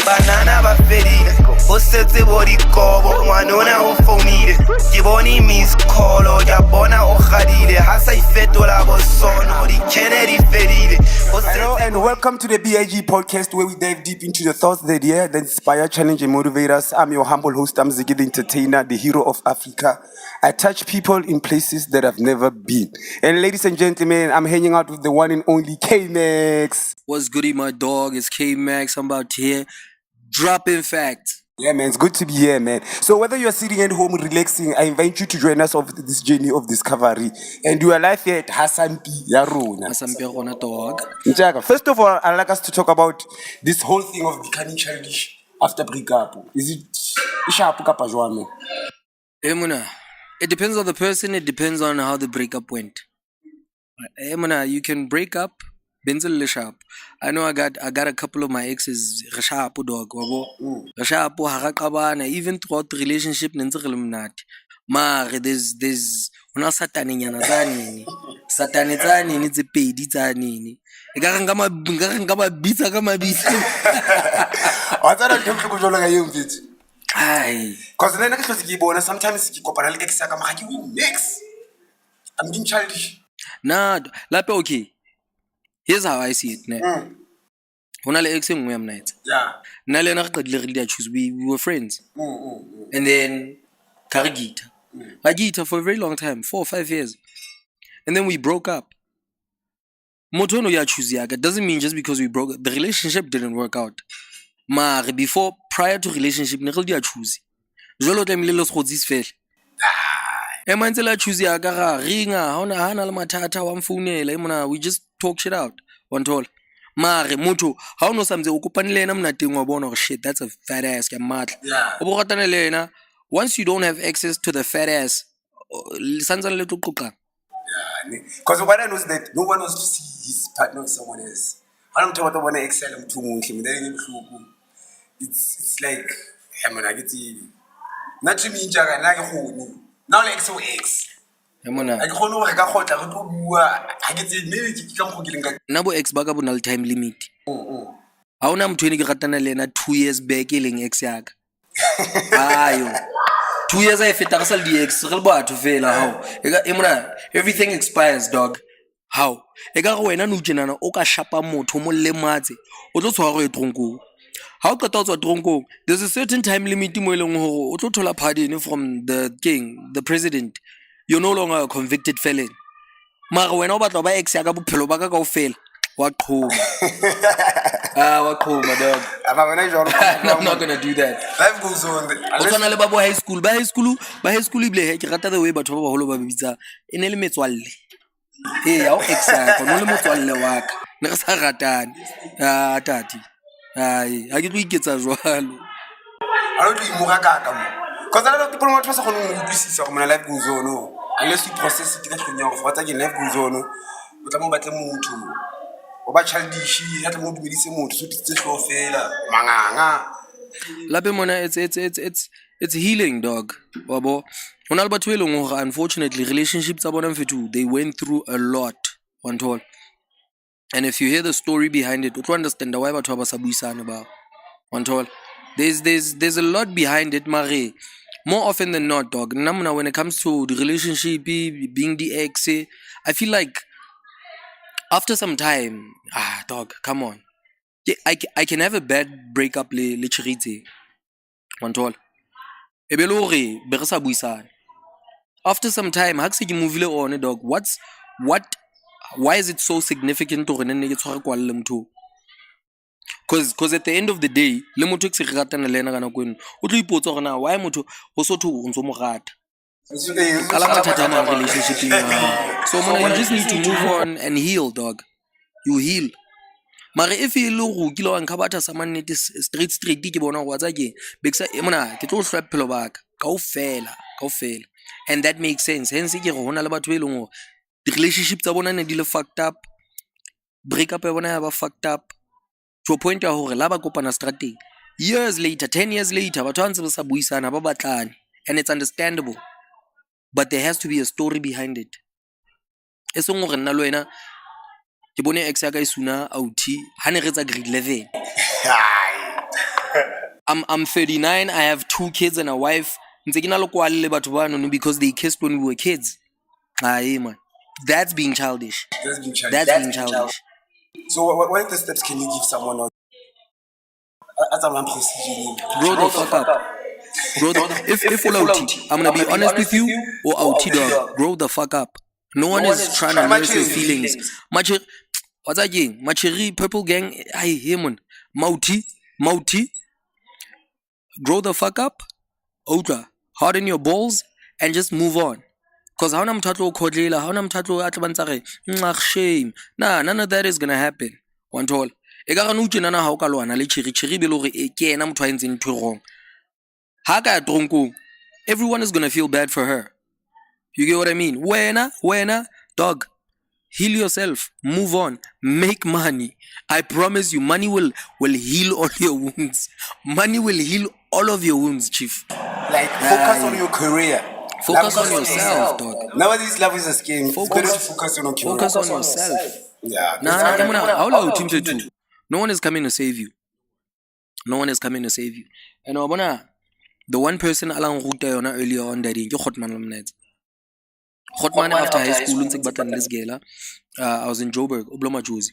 Banana ba fedile o setse bo dikobo ngwanona o founile ke bone miss call ya bona o gadile ha sa ifetola bo sono di Kennedy fedile. Hello and welcome to the BIG podcast where we dive deep into the thoughts that inspire, challenge and motivate us. I'm your humble host, I'm Ziggy the entertainer, the hero of Africa. I touch people in places that I've never been. And ladies and gentlemen, I'm hanging out with the one and only Kaymax. What's goody, my dog? It's Kaymax. I'm about here dropping facts. Yeah, man, it's good to be here, man. So whether you're sitting at home relaxing, I invite you to join us on this journey of discovery. And you are live here at S1Ep1 Hanging, dog. Njaga, first of all, I'd like us to talk about this whole thing of becoming childish after breakup. Is it sharp kapa jwang? Emuna, it depends on the person. It depends on how the breakup went. Emuna, you can break up. Benzel sharp. I know I got a couple of my exes sharp dog. Sharp harakabana. Even throughout the relationship, Mare, there's una satani yana zani. Satani zani needs a pay zani. Ngama bisa kama bisa. What's that don't look like you fit? Aye. Cause then I sometimes you compare like ex next. I'm being childish. Nah, lape okay. Here's how I see it. Yeah. We were friends. And then Karagita. Agita for a very long time, 4 or 5 years. And then we broke up. Motono ya chuziaga doesn't mean just because we broke up. The relationship didn't work out. Prior to relationship, ne ya chuzi. Jolo tlamile lo sgodzis fela. Emantsela chuzi aga ringa hona hana le mathata wa mfounela imona we just talk shit out one tall mare motho ha ono samze o kopane le ena mnateng wa bona shit that's a fat ass ke matla o bo ratana le ena once you don't have access to the fat ass sanzana le toqoqa because what I know is that no one wants to see his partner with someone else. I don't talk about excel it's like I get not to me njaga na ke khoni now like so X. Emona. I don't know ka khotla re tlo bua ha ke tse maybe ke ka mgo ke lenga. Na bo ex ba ka bona le time limit. Ha ona motho ene ke ratana le ena 2 years back e leng ex yaka. Ayo. 2 years I feta ka sal di ex re le batho fela how. Emona everything expires dog. How? Eka go wena no tjenana o ka shapa motho mo le matse. O tlo tshwara go e tronkong. How qeta tswa tronkong there's a certain time limit mo eleng hore o tlo thola pardon from the king, the president. You're no longer a convicted felon. Mara wena o batla ba ex ya ka bophelo ba ka kaofela wa qhoma. Wa qhoma dog. I'm not going to do that. Life goes on. O tsana le ba bo high school ibile he ke rata the way batho ba baholo ba bitsa ene le metswalle. Ya o ex ya no le motswalle wa ka. Ne re sa ratane. Tati. Ai ha ke tlo iketsa jwalo. I don't do mugaka mo. Cause a lot of people want to say go utlwisisa go mona life goes on no. Unless you process it ka tlhonya go fata ke life goes on no. O tla mo batle motho. O ba childish ha tla mo dumedise motho so tse hlofela manganga. Lape mona it's healing dog. Wabo. Hona le batho eleng hore unfortunately relationships tsa bona mfethu they went through a lot one told. And if you hear the story behind it, you understand why batho ba sa buisana ba. One told. There's a lot behind it, Marie. More often than not, dog. Namna when it comes to the relationship, being the ex, I feel like after some time, dog, come on. I can have a bad breakup le chirite. One told. Ebelore berasa buisana. After some time, ha ke se ke movile on dog. Why is it so significant to rena ne ke tshware kwa le motho? Cause at the end of the day, le motho ke se ratana le ena kana kweno. O tlo ipotsa gore na why motho ho so thu o ntso mo rata. Kala mathata ma relationship so mona you just need to move on and heal dog. You heal. Mare if e le go kile wa nkhabatha sa mannete straight ke bona go tsa ke beksa mona ke tlo hlwa phelo ba ka kaofela. And that makes sense. Hence ke go hona le batho e leng go the relationship tsa bona ne di le fucked up. Breakup ya bona ya ba fucked up. To a point ya hore la ba kopana strateng. Years later, 10 years later, batho ba ntse ba sa buisana ba batlane. And it's understandable. But there has to be a story behind it. Esong gore nna lo wena ke bone ex ya ka isuna out ha ne re tsa grade 11. I'm 39, I have 2 kids and a wife. Ntse ke na le kwale le batho ba no because they kissed when we were kids. Aye man. That's being childish. That's being childish. So what are the steps can you give someone else? Grow the fuck up. Grow the, if OT, I'm gonna be honest with you, or OT dog, grow the fuck up. No one is trying to nurse your feelings. What's that gang? Macheri, Purple Gang, aye, him Mauti, grow the fuck up, Otra, harden your balls, and just move on. Cause how nam tatlo kodlela, how nam tatlo atlabantsare, shame. Nah, none of that is gonna happen. One tall. Egara nuche nana how kalwana le chiri belore ke ena motho a entseng ntho e wrong. Haka tronko, everyone is gonna feel bad for her. You get what I mean? Wena, dog. Heal yourself. Move on. Make money. I promise you, money will heal all your wounds. Money will heal all of your wounds, chief. Like, focus on your career. Focus on yourself, dog. Nowadays, love is a scam. Focus on your career. Focus on yourself. Yeah. No one is coming to save you. No one is coming to save you. And the one person alang ruta yona earlier on daddy, ke Khotman Lamnet. Khotman after high school untse batlan les gela. I was in Joburg, Obloma Jozi.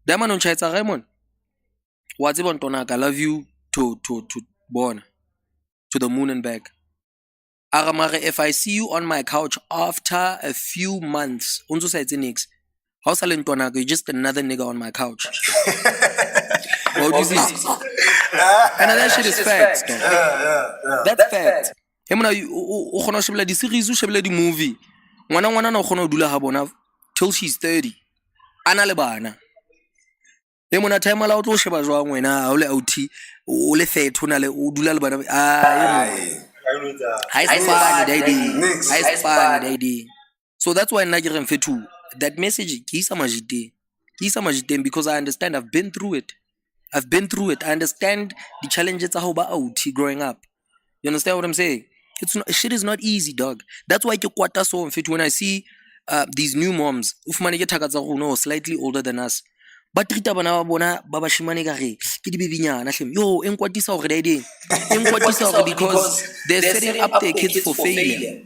That man on chaitsa Raymond. What's even tona I love you to born to the moon and back. Aramare, if I see you on my couch after a few months, unzo sa it's nix. How silent tona you're just another nigga on my couch. What do you see? And that shit is facts, dog. That's fact. Hey mona o khona shebela di series o shebela di movie. Ngwana na khona o dula ha bona till she's 30. Ana le bana. Hey mona time ala o tlo sheba jwang wena ha o le OT o le 30 na le o dula le bana. So that's why nna ke re mfethu that message ke isa majiteng because I understand. I've been through it. I understand the challenges of OT growing up. You understand what I'm saying? Shit is not easy, dog. That's why ke kwata so mfethu when I see these new moms ufumane ke thakatsa go no slightly older than us. But treata bana ba bona ba bashimane ka re ke di bebinyana hlem. Yo enkwatisa hore dai enkwatisa hore because they're setting up their kids for failure.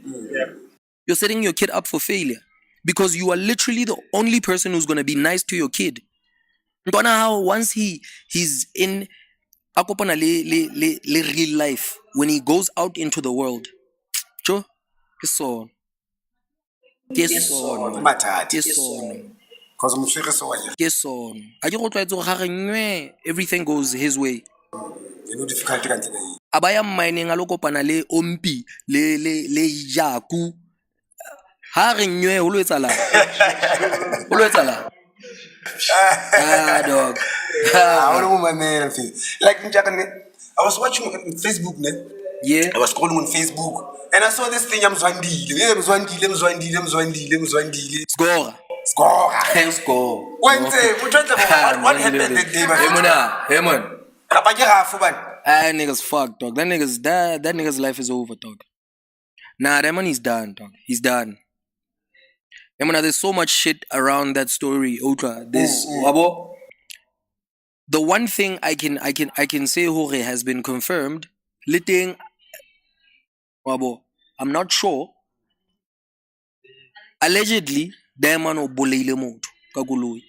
You're setting your kid up for failure because you are literally the only person who's going to be nice to your kid. Ntwana how once he's in akopana le real life, when he goes out into the world, cho ke so everything goes his way. Abaya mining alokopana le ompi le jaku ha re nywe o lo etsala dog. Like I was watching on Facebook, yeah. I was scrolling on Facebook and I saw this thing. I'm Zwandile. Score. What happened that day? Hey man. Niggas fuck, dog. That nigga's life is over, dog. Nah, that man is done, dog. He's done. Hey man, there's so much shit around that story, Ultra. The one thing I can say Hore has been confirmed. Liting Wabo. I'm not sure. Allegedly, Diamond o boleile motho ka koloi.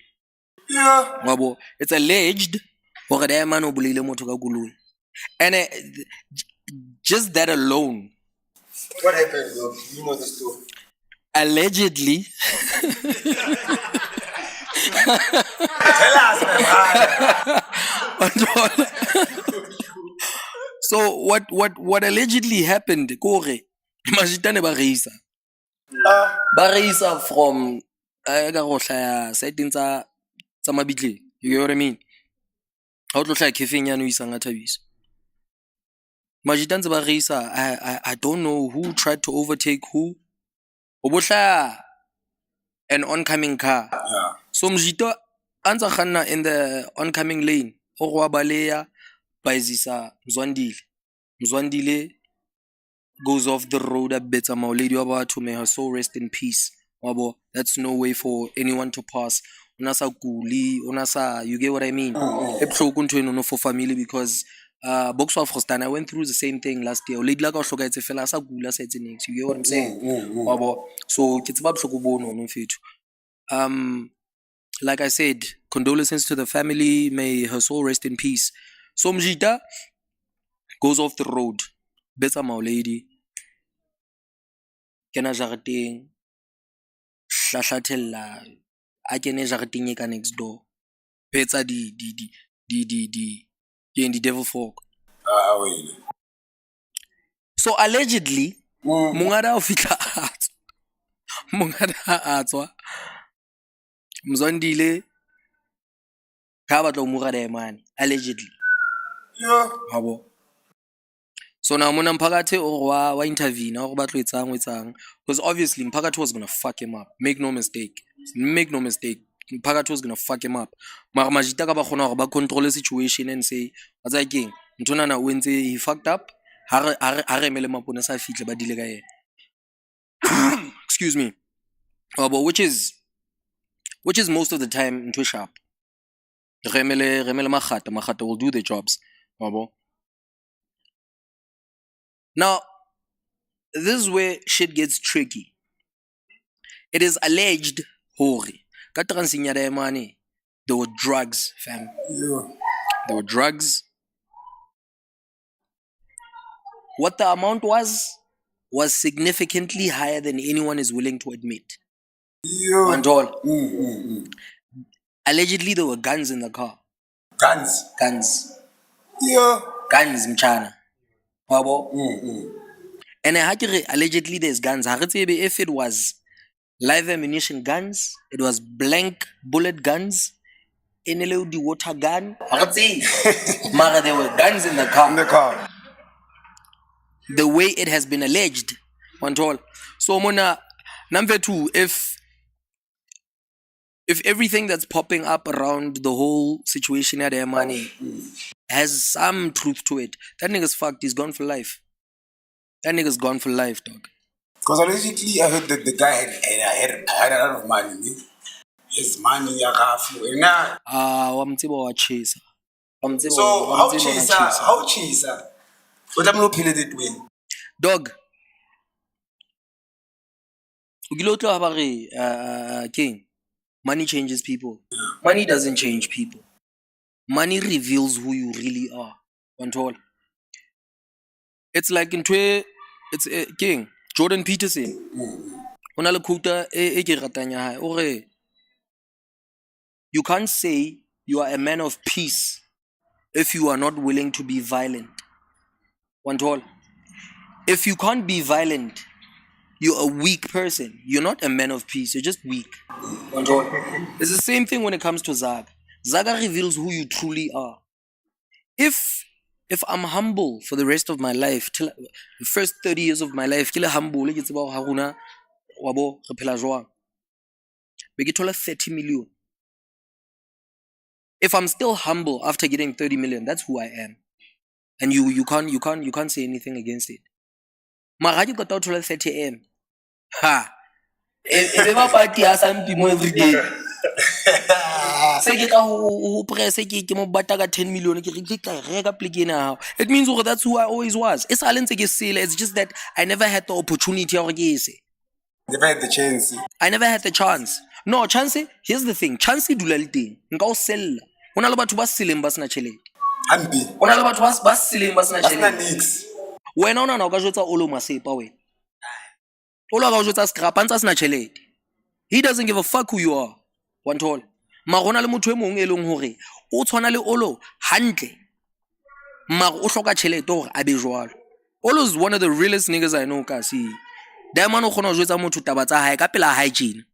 Yeah. Wabo. It's alleged hore Diamond o boleile motho ka koloi. And just that alone. What happened, bro? You know the story. Allegedly. Tell us, man. So what allegedly happened? Kore majitane ba reisa. Ba reisa from ga go hlaya setting tsa mabitleng. You get what I mean? Ha o tlo hlaya kefeng yana o isang a thabisa. Majitane ba reisa. I don't know who tried to overtake who. Obotla an oncoming car. Yeah. So mjito anza khanna in the oncoming lane. O go baleya baizisa Mzwandile goes off the road a bit. Lady of our to may her soul rest in peace. That's no way for anyone to pass. Unasa kuli, unasa, you get what I mean? For family because box of Hostan, I went through the same thing last year. Lady like also guys fella sa gula sa next. You get what I'm saying? So it's about no fit. Like I said, condolences to the family. May her soul rest in peace. So Mjita goes off the road. Better my lady. Kena jareteng. Hlathatella. A kene jareteng e ka next door. Betsa the devil folk. So allegedly, mungada ofika at. Mungada atwa. Mzondile ka batla umugada emani allegedly. Yeah. So now mona mphakathi wa intervene or batlo etsang because obviously mphakathi was going to fuck him up. Make no mistake. Mphakathi was going to fuck him up. Mara majita ka ba khona hore ba control the situation and say what's again ntona na wentse he fucked up. Ha re mele maponesa a fihle ba dile ka yena. Excuse me. Which is most of the time into sharp. Remele magata will do the jobs. Now, this is where shit gets tricky. It is alleged, there were drugs, fam. Yeah. There were drugs. What the amount was significantly higher than anyone is willing to admit. Yeah. And all. Allegedly, there were guns in the car. Guns. Yeah. Guns, mchana. And allegedly there's guns. If it was live ammunition guns, it was blank bullet guns, NLOD water gun. Mara, there were guns in the car. The way it has been alleged. So mona number two, if everything that's popping up around the whole situation at their money has some truth to it, that nigga's fucked. He's gone for life. That nigga's gone for life, dog. Because allegedly, I heard that the guy had a lot of money. His money, Wamtibo wa chaser. So how chaser? But I'm not feeling that way. Dog. King. Money changes people. Money doesn't change people. Money reveals who you really are. It's like it's King Jordan Peterson. You can't say you are a man of peace if you are not willing to be violent. If you can't be violent, you're a weak person. You're not a man of peace. You're just weak. It's the same thing when it comes to Zaga. Zaga reveals who you truly are. If I'm humble for the rest of my life, till the first 30 years of my life, humble, it's about Haruna, Wabo, Repela we get 30 million. If I'm still humble after getting 30 million, that's who I am. And you can't say anything against it. Mara you got out 30 M. Ha. If party has every day. Say who press mo bataga 10 million. It means that's who I always was. It's just that I never had the opportunity. Never had the chance. I never had the chance. No, chance. Here's the thing. Chance dulalite. Nka o sell. Ona le batho ba seleng ba sna tšhelete. Hambi. Ona le batho ba seleng ba sna tšhelete. Nix. Wena ona na o ka jwetsa olo masepa wena. Olo ka o jwetsa scrap antsa sna tšhelete. He doesn't give a fuck who you are. One tall. Marona le motho e mong e leng hore o tshwana le olo hantle. Mar o hloka tšhelete hore a be jwalo. Olo is one of the realest niggas I know ka see. Diamond o khona o jwetsa motho taba tsa hae ka pela hygiene.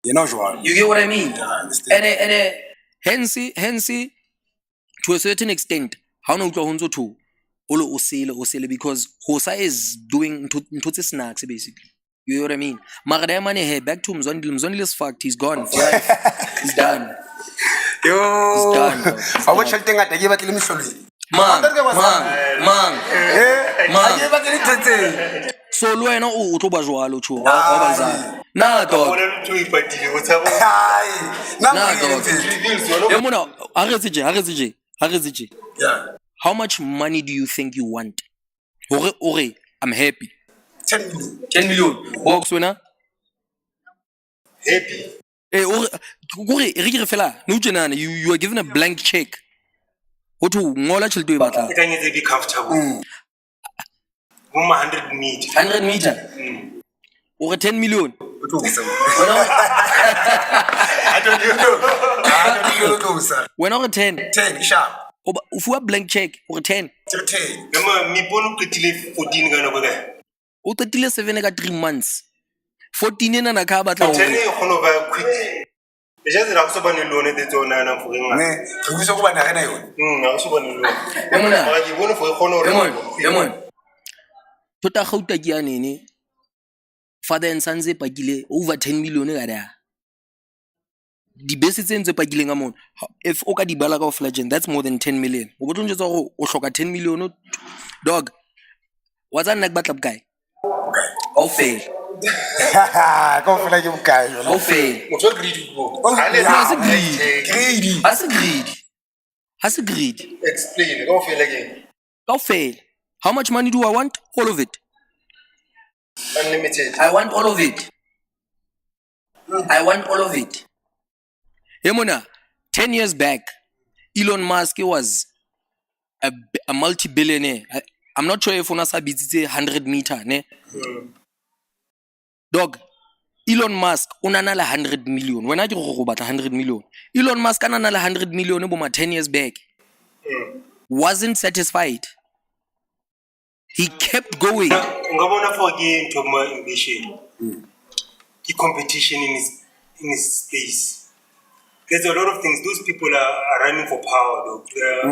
You know jwalo. You get what I mean? Yeah, I understand. And hence to a certain extent how no utlwa honzo to olo o sele because Hosa is doing ntotse snacks basically. You know what I mean? Mara Diamond hey back to Mzondile is fucked. He's gone for life. He's done. Yo. He's done. I watch something at the give at Man. So lo wena o tlo ba jwalo tjo wa ba zana na dog na dog mona ha re tse Yeah. how much money do you think you want ore I'm happy 10 million. 10 million box wena Happy. ore re ke re fela no tjenana you are given a blank check ho to ngola tšhelete e batlang I can be comfortable. 100 meter. 100 meter ore 10 million I don't know, sir. wena ore 10 10, sharp. o fuwa blank check ore 10 10. Me bono qetile 14 ka nako ka. o qetile 7 ka 3 months 14 ena na ka batla 10 e kgona ba quick. E ja tsela go se bane lone tse tsona na for eng. Ne, re busa go bana rena yone. Ha go se bane lone. mona Ba ke bone for e kgona hore. Lemon tota gauta ke ya nene father and son tse pakile over 10 million ka da dibese tse ntse pakileng ka mona if o ka di bala ka of legend that's more than 10 million o botlo ntse go o hloka 10 million dog what's that nak batla bokae o fail Go for like you guys. o fail Motho greedy go. has a greedy Explain. Go feel again. o fail how much money do I want all of it Unlimited. I want all of it. Hey, Mona, 10 years back, Elon Musk was a multi-billionaire. I'm not sure if on a 100 meter. Ne? Dog, Elon Musk, unanala 100 million. When I do about 100 million, Elon Musk ananala 100 million about 10 years back. Wasn't satisfied. He kept going. Ngabona for again to my ambition. The competition in his space. There's a lot of things. Those people are running for power, though.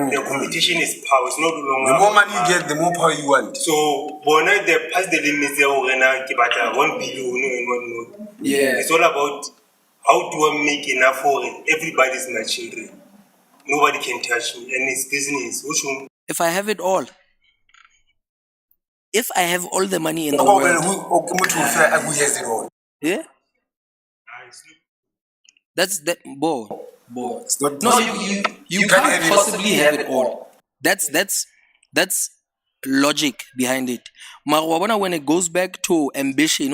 Their competition is power. It's not longer. The more money you get, the more power you want. So, when they pass the limits, they are going to 1 billion and whatnot. Yeah. It's all about how do I make enough for it. Everybody's my children. Nobody can touch me. And it's business. If I have it all. If I have all the money in the world. Who has it all? Yeah? That's that boy. It's not No, you can't possibly have it all. That's logic behind it. Marwabana, when it goes back to ambition,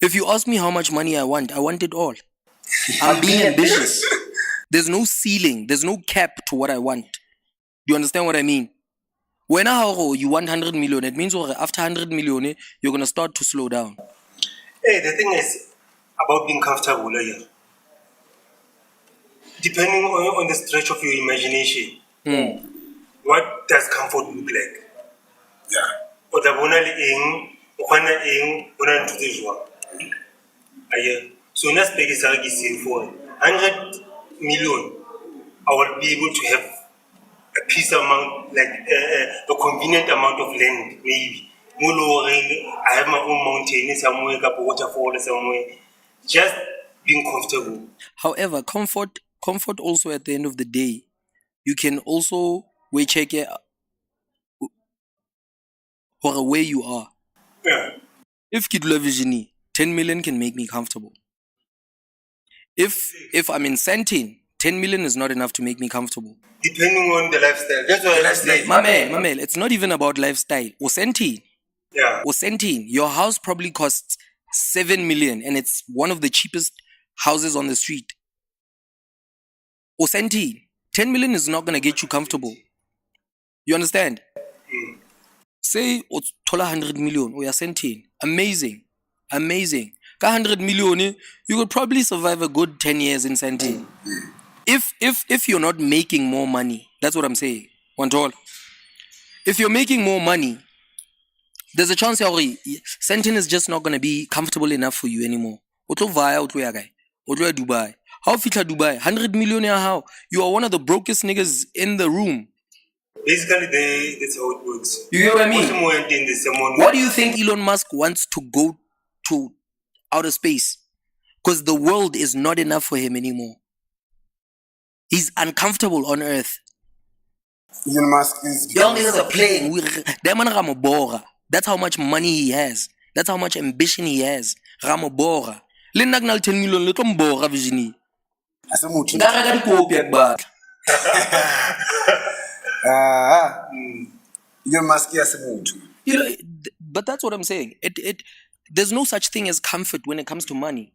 if you ask me how much money I want it all. I'm being ambitious. There's no ceiling, there's no cap to what I want. Do you understand what I mean? When you want 100 million, it means after 100 million, you're gonna start to slow down. Hey, the thing is about being comfortable, depending on the stretch of your imagination. What does comfort look like? Yeah. So let's take a for 100 million. I will be able to have a piece amount, like a convenient amount of land, maybe. I have my own mountain somewhere, a waterfall somewhere. Just being comfortable. However, comfort also at the end of the day, you can also check it for where you are. Yeah. If Kidula Vision 10 million can make me comfortable. If I'm in Santin, 10 million is not enough to make me comfortable. Depending on the lifestyle. That's what lifestyle. My man, it's not even about lifestyle. Santin. Yeah. Santin, your house probably costs 7 million and it's one of the cheapest houses on the street. Santin, 10 million is not going to get you comfortable. You understand? Say, it's 100 million. Oh, yeah, Santin. Amazing. Ka 100 million, you could probably survive a good 10 years in Santin. If you're not making more money, that's what I'm saying. If you're making more money, there's a chance Santin is just not going to be comfortable enough for you anymore. Dubai. How fita Dubai? 100 million how? You are one of the brokest niggas in the room. Basically, that's how it works. You get what I mean? Why do you think Elon Musk wants to go to outer space? Because the world is not enough for him anymore. He's uncomfortable on Earth. Elon Musk is... Young niggas are playing. That's how much money he has. That's how much ambition he has. Ramo bora. Le nna ke na le 10 million le tlo mbora vision. Ase motho. Nka reka dikopi ya ke batla. Elon Musk ase motho. You know, but that's what I'm saying. There's no such thing as comfort when it comes to money.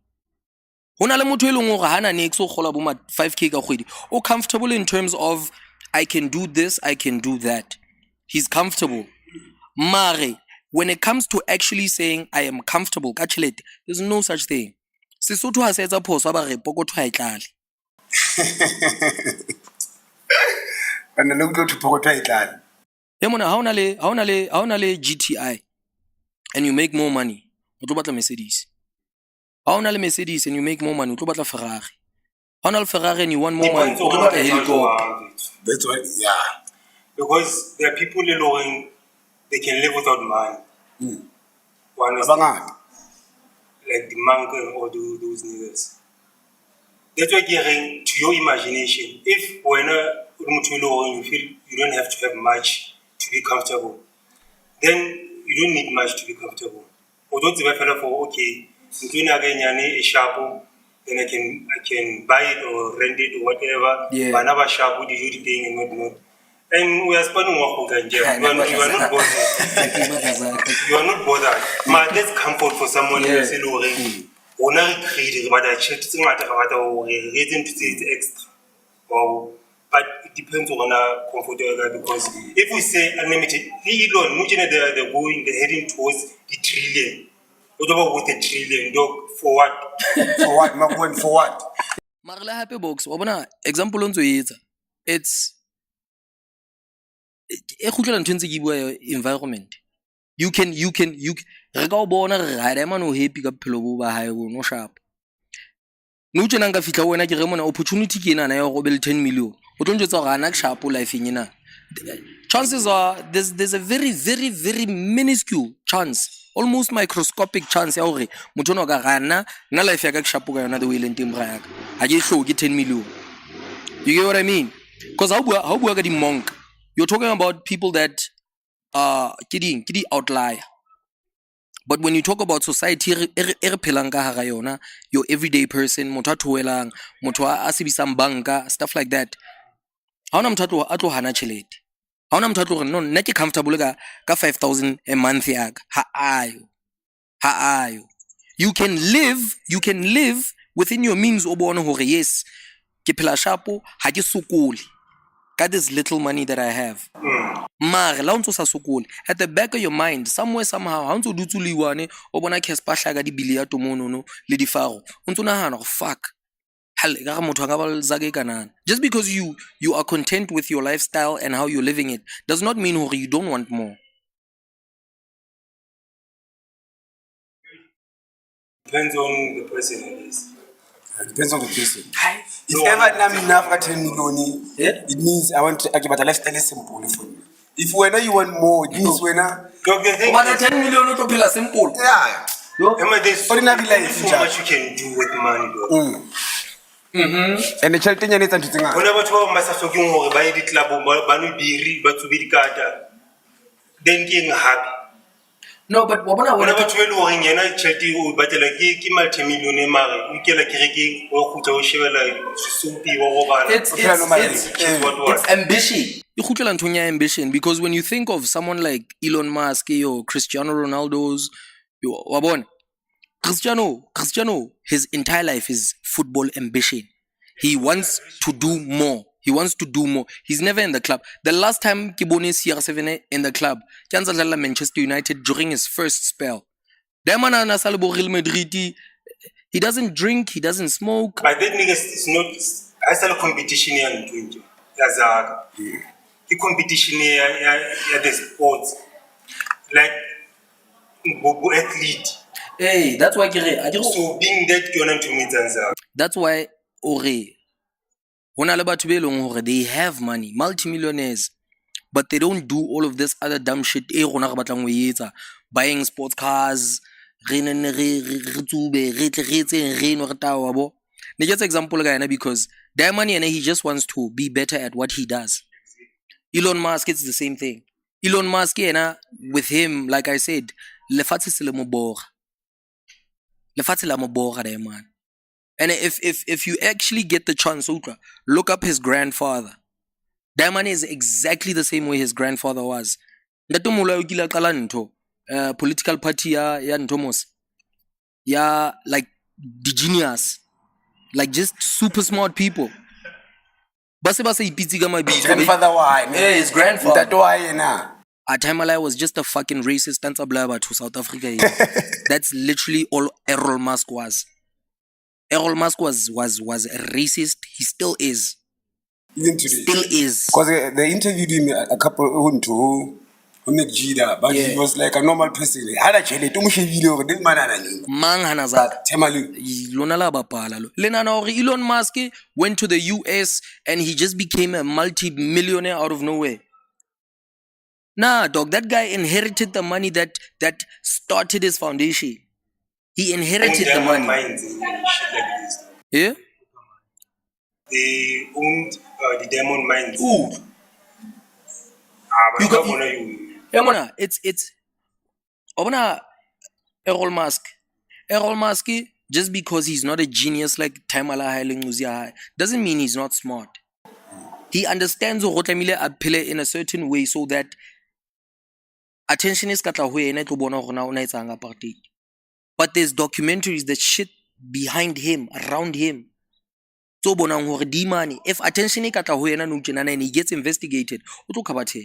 Hona le motho e leng hore hana next o gola bo 5k ka kgwedi. O comfortable in terms of I can do this, I can do that. He's comfortable. Mare, when it comes to actually saying I am comfortable, ka tjhelete, there's no such thing. Sesotho ha se etsa phoso ba re pokotho ha e tlale. Bana le go to pokotho e tlale. Ya mona ha ona le GTI and you make more money, o tlo batla Mercedes. Ha ona le Mercedes and you make more money, o tlo batla Ferrari. Ha ona le Ferrari and you want more money, o tlo batla helicopter. That's what, yeah. Because there are people alone, they can live without money. One is like the monk and all those niggas. That's why getting to your imagination. If when you feel you don't have to have much to be comfortable, then you don't need much to be comfortable. Or don't for okay, a shabu, then I can buy it or rent it or whatever. Yeah. But another shabu, the duty thing and whatnot. And we are spending more on Ganja. You are not bothered. You are not bothered. But that's comfort for someone else. On a created, but I checked to reason to say it's extra. Wow. But it depends on our comfort because if we say unlimited, they're going, they're heading towards the trillion. What about with a trillion, dog? For what? For what? Not going for what? Marla happy box. Wabona example onzo yetsa. It's e khutlela ntse ke bua environment. You can re ka o bona re ha ema no happy ka bophelo bo ba hae no sharp. No tsena nka fitla wena ke re mona opportunity ke ena na ya go be le 10 million. O tlo ntsetsa ga ana ke sharp life ena. Chances are there's a very very very minuscule chance, almost microscopic chance ya hore motho no ka gana nna life ya ka ke sharp ka yona the way le nteng bra ya ka. Ha ke hlo ke 10 million. You get what I mean? Because how bua ka di monk, you're talking about people that ke di outlier. But when you talk about society e re phelang ka hara yona, your everyday person, motho a thoelang, motho a sebisang banka, stuff like that. Ha ona motho a tlo hana tjhelete. Ha ona motho a tlo re no nna ke comfortable ka 5,000 a month ya ka. Ha ayo. You can live within your means o bone hore yes, ke phela sharpo, ha ke sokole. Got this little money that I have. Mare la ntso sa sokole, at the back of your mind, somewhere somehow, ha ntso dutse le iwane o bona cash pahla ka di bili ya tomono no le di faro. O ntso nahana fuck. Just because you are content with your lifestyle and how you're living it does not mean you don't want more. Depends on the person, I guess. It depends on the person. If ever I'm enough 10 million, it means I want to but a lifestyle is simple for me. If whenever you want more, it means whenever. But 10 million to be simple. Yeah. There's so much you can do with money, though. And the child thing is something. Whenever you must talking about buy the club, banu biri, but to be the kata, then king happy. No, but whenever you are in a charity, but like a multi-millionaire, you can like a or put a shiver like soupy or it's ambition. You khutlela ntonya ambition because when you think of someone like Elon Musk or Cristiano Ronaldo's, Cristiano, his entire life is football ambition. He wants to do more. He's never in the club. The last time Kibone CR7 in the club, Kansas Manchester United during his first spell. Real Madrid, he doesn't drink, he doesn't smoke. But that nigga is not. I saw a competition here in 20. The competition here at the sports, like athlete. Hey, that's why so being that going to meet Zanzibar. That's why they have money, multimillionaires, but they don't do all of this other dumb shit. Buying sports cars, just example because their money and he just wants to be better at what he does. Elon Musk, it's the same thing. Elon Musk, with him, like I said, lefatshe se le mo bora. Lefatshe la mo bora there, man. And if you actually get the chance, look up his grandfather. That man is exactly the same way his grandfather was. Political party ya Ntomos. Yeah, like the genius. Like just super smart people. Grandfather why? Yeah, his grandfather. That why na. Atamala was just a fucking racist anti-blabber to South Africa. That's literally all Errol Musk was. Errol Musk was a racist. He still is. Even today. Still is. Because they interviewed him a couple who make Jida, but he was like a normal person. Mang hanazak. Elon Musk went to the US and he just became a multi-millionaire out of nowhere. Nah, dog, that guy inherited the money that started his foundation. He inherited the money. Mines and shit like this. Yeah? They owned the diamond mines. Ooh. But it's Errol Musk. Errol Musk, just because he's not a genius like Tamala Hailinguzia, doesn't mean he's not smart. He understands in a certain way so that attention is but there's documentaries that shit behind him, around him. So if attention is and he gets investigated, I want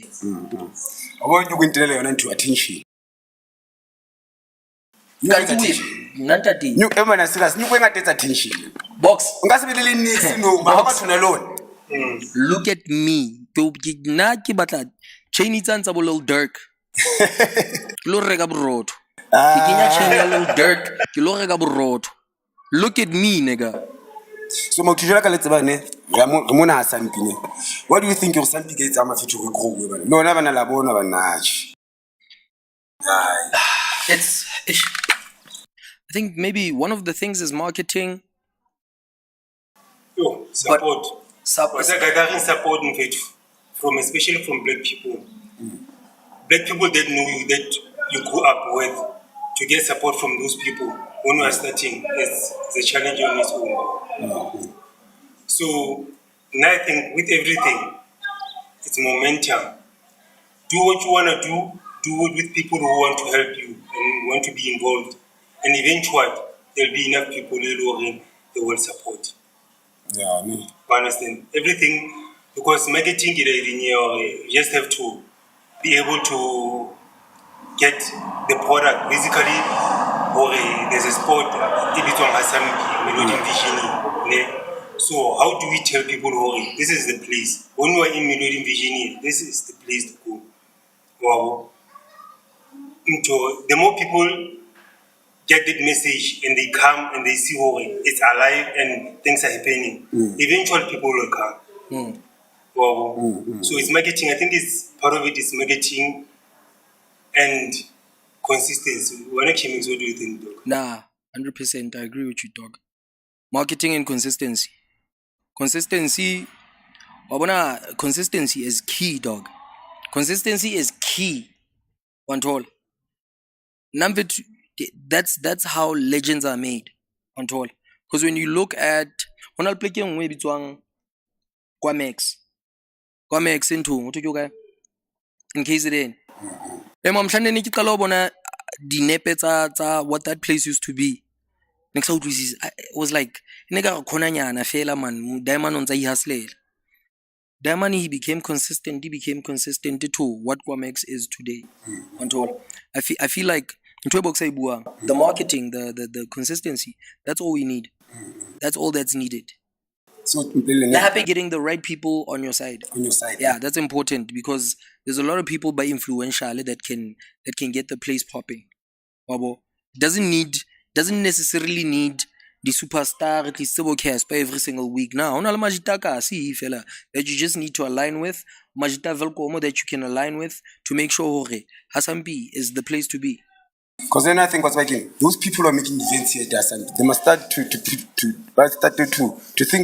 you to tell you to attention. You ever serious? You going to attention. Box. Look at me. Chain it's a little Dirk. Look at me, nigga. So what do you think your son gets a future grow? No, never It's I think maybe one of the things is marketing. Support. Support from especially from black people. Black people that know you, that you grew up with, to get support from those people when you are starting is a challenge on its own. So now I think with everything, it's momentum. Do what you want to do it with people who want to help you and want to be involved. And eventually, there'll be enough people who will support. Yeah, you understand? Everything, because marketing, you just have to be able to get the product. Basically, or there's a sport, Melody Vision. So how do we tell people, this is the place? When you are in Melody Vision, this is the place to go. Wow. The more people get that message and they come and they see it's alive and things are happening, eventually people will come. Wow. So it's marketing. I think it's part of it is marketing and consistency. What do you think, dog? Nah, 100%. I agree with you, dog. Marketing and consistency. Consistency is key, dog. Consistency is key. That's how legends are made. Because when you look at Kaymax into in case it ain't. What that place used to be. Next out it was like Diamond he became consistent to what Kaymax is today. I feel like the marketing, the consistency, that's all we need. That's all that's needed. So getting the right people on your side. Yeah, that's important because there's a lot of people by influential that can get the place popping. Doesn't necessarily need the superstar at least every single week. Now, that you just need to align with, that you can align with to make sure Hasampi is the place to be. Because then I think what's making those people are making events here, they must start to think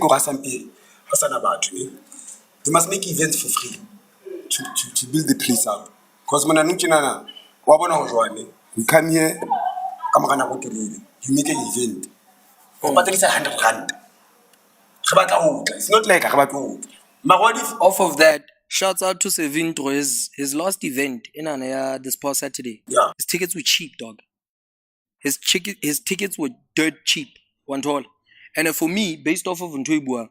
of Hasampi about me. They must make events for free to build the place up. Because mona nou tjenana wa bona ho jwane we come here ka mora nako telele you make an event o patadisa 100 rand re batla ho tla it's not like re batla ho tla mara Off of that, shouts out to Sevintro, his last event in this past Saturday. Yeah. His tickets were cheap, dog. His tickets were dirt cheap, one toll. And for me, based off of Ntoibua,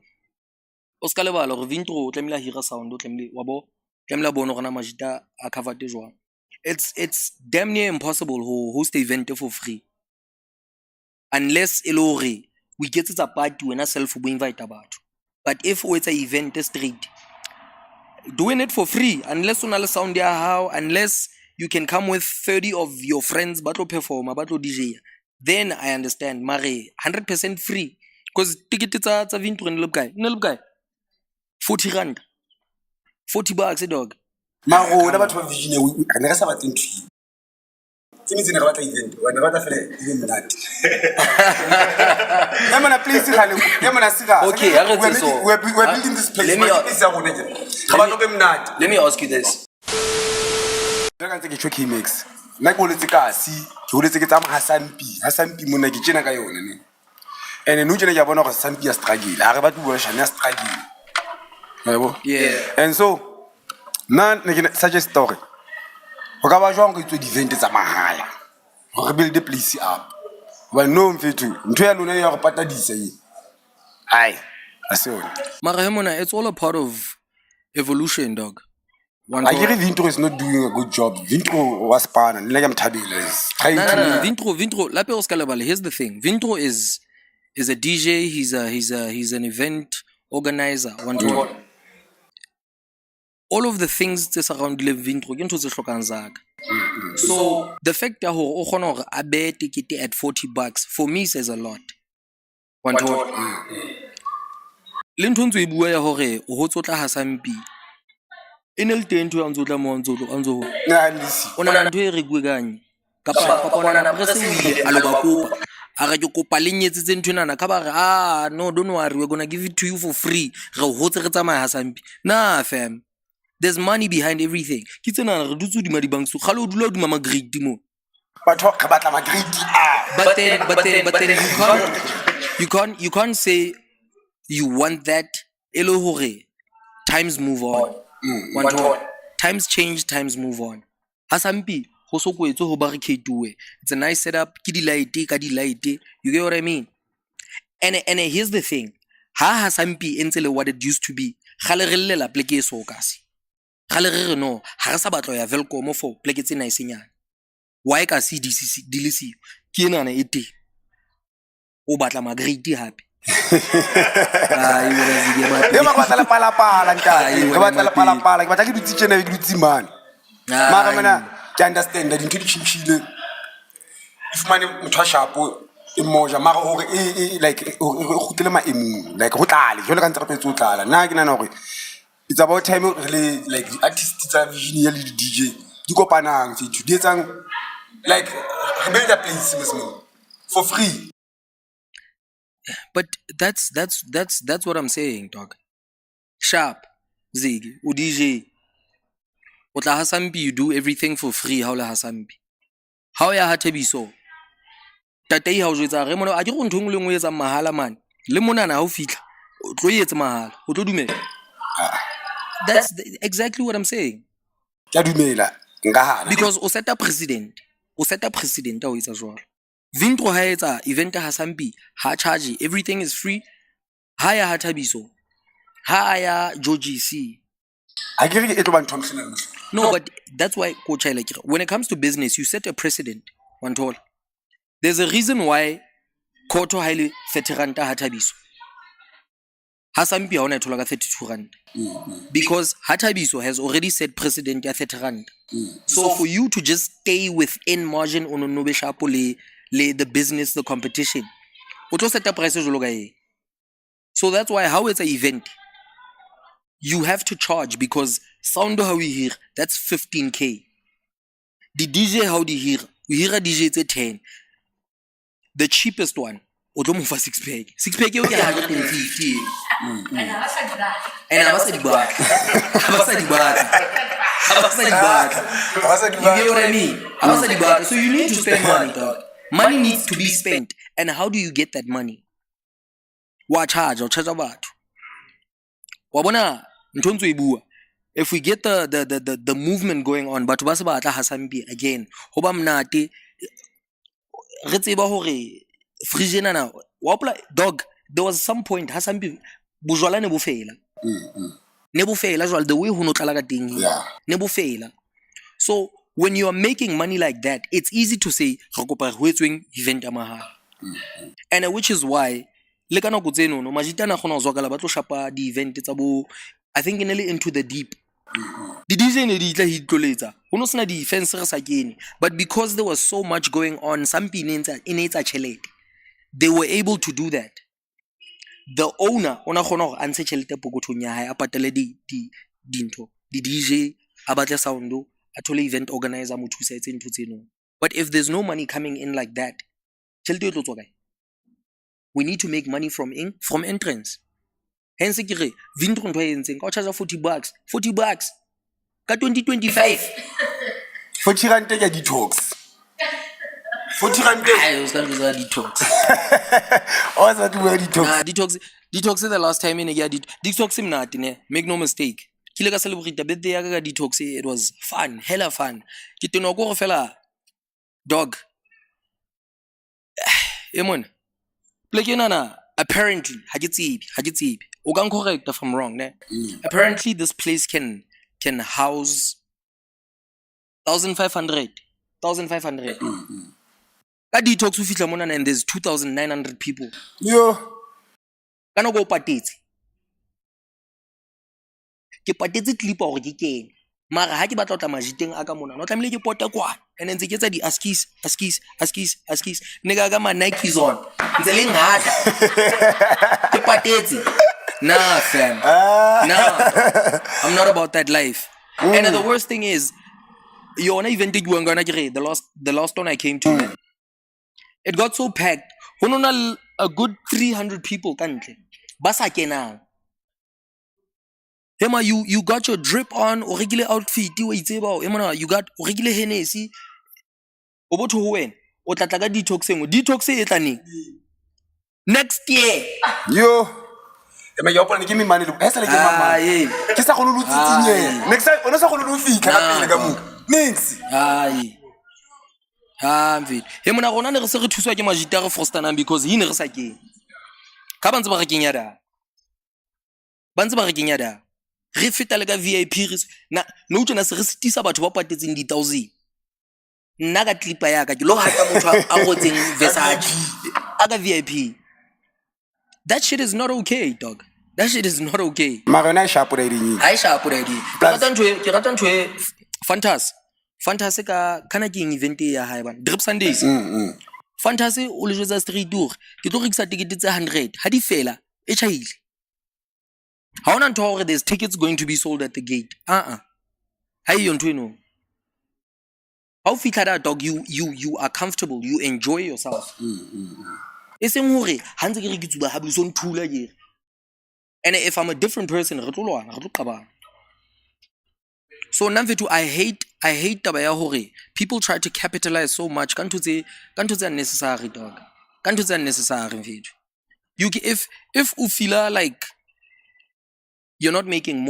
Oscar Leval or Vintro, Tlemila Hira Sound, Tlemli Wabo, Tlemla Bonorana Majita, a covered this one. It's damn near impossible to host the event for free. Unless Elore, we get it apart to and self we invite about. But if it's an event straight, doing it for free, unless you sound how, unless you can come with 30 of your friends, battle performer, battle DJ, then I understand. Mare, 100% free. Because ticket it's a Vintro and guy. 40 rand. 40 bucks a dog. maro la batho ba vision we ne re sa batleng ntho tsene re batla event wa ne batla fela even that yamana please khale yamana sika Okay, we're building this place Let me ask you this. re ka ntse ke Kaymax nna ke boletse kasi ke boletse ke tsama Hasan P mona ke tsena ka yona ne ene no tsena ke bona go Hasan P ya struggle ha re batla bua shana ya struggle yabo Yeah. and so na ne ke suggest story go ka ba jwang go itse di event tsa mahala go build the place up ba no mfethu ntho ya lona ya go patadisa yi ai asona Mara hemona, it's all a part of evolution, dog. I get it. Vintro is not doing a good job. Vintro was pana. Like I'm trying No. Vintro. Lape Oskalabale. Here's the thing. Vintro is a DJ. He's an event organizer. All of the things that surround Vintro. So the fact that o kgona hore a be ticket at 40 bucks for me says a lot. Le ntho ntse e bua ya hore o hotso tla Hasan P. Enel tento ya ntso anzo na lisi ona ntho e re bue kanye kapa ona na press ile a lo ba kopa a re ke kopa le nyetsetse ntho nana ka ba re no don't worry we're going to give it to you for free re hotse re tsamaya Hasan P. Nah fam, there's money behind everything. Ke tsena re dutse di madi bank so khale o dula o di mama grade mo batho ka batla ma grade but then you can't say you want that elo hore times move on. Times change, times move on. Hasan P ho sokwetse ho barricade it's a nice setup ke di light ka di light, you get what I mean? And here's the thing, ha Hasan P entse le what it used to be khale re llela pleke e so kasi khale re no ha re sa batlo ya Velcom for pleke tse nice nyana why ka se DLC ke nana e te o batla ma grade happy ke ba batla la pala ntate ke batla la pala ke batla ke dutse tsena ke dutse man mara mena ke understand that into chile if money motho sharp e moja mara hore like go khutela ma emu like go tlale jole ka ntse re petse o tlala nna ke nana hore it's about time really like the artists tsa vision ya le DJ di kopanang fethu di etsang like build a place for free. But that's what I'm saying, dog. Sharp, Ziggy, o DJ. O tla Hasan P, you do everything for free. How la Hasan P? How ya Hatebiso? Tatei ha o jwetsa re mona a ke go ntho ngwe le ngwe etsa mahala man. Le mona na ha o fitla. O tlo etsa mahala. O tlo dumela. That's exactly what I'm saying. Ke dumela nka hana. Because o set up president ha o etsa jwalo. Vintro ha etsa event ha Hasan P, ha charge, everything is free. Ha ya Hatabiso. Ha ya Georgie C. I get it one Thompson. No, but that's why coach I like when it comes to business, you set a precedent. One told. There's a reason why Koto highly 30 rand Hatabiso. Hasan P ha ona thola ka 32 rand. Because Hatabiso has already set precedent ya 30 rand. So for you to just stay within margin on nobe shapo the business, the competition. O set up price jolo ka e. So that's why how it's an event, you have to charge because sound how we hear that's 15k. The DJ how they hear, we hear a DJ it's a 10. The cheapest one, o tlo mo fa 6 pack. 6 pack yo ke 150. And abasa di ba. You get what I mean? So you need to spend money, dog. Money needs to be spent. And how do you get that money? Charge batho. Wa bona ntho ntse e bua. If we get the movement going on, batho ba se batla hasampi again. Ho ba mnate re tseba hore frigena na dog, there was some point hasampi bojwala ne bo fela. Ne bo fela jwale the way ho no tlala ka teng. Ne bo fela. So when you are making money like that, it's easy to say re kopa ho etsweng event ya mahala. And which is why le kana go tseno no majitana gona go zwakala ba tlo shapa di event tsa bo, I think nearly into the deep. The DJ ne di tla hitloletsa ho no sena di fence re sa kene, but because there was so much going on, some pinenza inetsa chelete, they were able to do that. The owner ona gona go antshe chelete pokothong ya hae a patele dinto di DJ a batle soundo a thole event organizer mo thusa etse ntho tseno. But if there's no money coming in like that, chelete e tlo tswa kae? We need to make money from entrance. Hence ke vintro ntho e entseng ka charge $40 ka 2025 40 rand ya detox 40 rand I ska go detox. O sa tlo detox. Nah, detox is the last time in a detox imnati ne, make no mistake. Kile ka celebrate birthday ya ka detox, it was fun, hella fun. Ke teno go fela dog. Emon. Like apparently, ha ke tsebe. O can correct if I'm wrong, ne? Apparently this place can house 1,500. Ka detox o fitla mona and there's 2,900 people. Yo. Kana go patetse. Ke patetse clip hore ke kene. Mara ha ke batla tla majiteng aka mona, no tlamile ke pota kwa. And then ke tsa di askis. Nega ga ma Nikes on. Ntse le ngata. Ke patetse. Nah, fam. Nah. I'm not about that life. And the worst thing is, you wanna even dig the last one I came to. It got so packed. A good 300 people kantle. Basa kenang. Hema, you got your drip on, o regular outfit, you got regular Hennessy. O botho ho wena, o tla tla ka detox e tla neng? Next year. Yo. Ema yo pona give me money. Esa le ke mama. Ke sa kholo lutsitsinye. Next time ona sa kholo lu fika ka pele ka mo. Nix. Mfit. He mona rona ne re se re thuswa ke majitare Frostanang because he ne re sa kene. Ka bantse ba re kenya da. Re feta le ka VIP no utjena se re sitisa batho ba patetseng di 1,000. Nna ka clipa ya ka ke lo hata motho a gotseng Versace aga VIP. That shit is not okay, dog. That shit is not okay. Marona e sharp already. I sharp already. Ke rata ntwe Fantasy ka kana ke event ya hae bana. Drip Sundays. Fantasy o le jwetsa street tour. Ke tlo rekisa ticket tse 100. Ha di fela e chaile. Ha ona ntho hore there's tickets going to be sold at the gate. Ha iyo ntho eno. How fitla that dog, you are comfortable, you enjoy yourself. Eseng hore ha ntse ke re ke tsuba ha buso nthula ke. And if I'm a different person, re tlo lwana, re tlo qabana. So namfethu I hate taba ya hore people try to capitalize so much ka ntho tse unnecessary, dog. Ka ntho tse unnecessary mfethu. If you feel like you're not making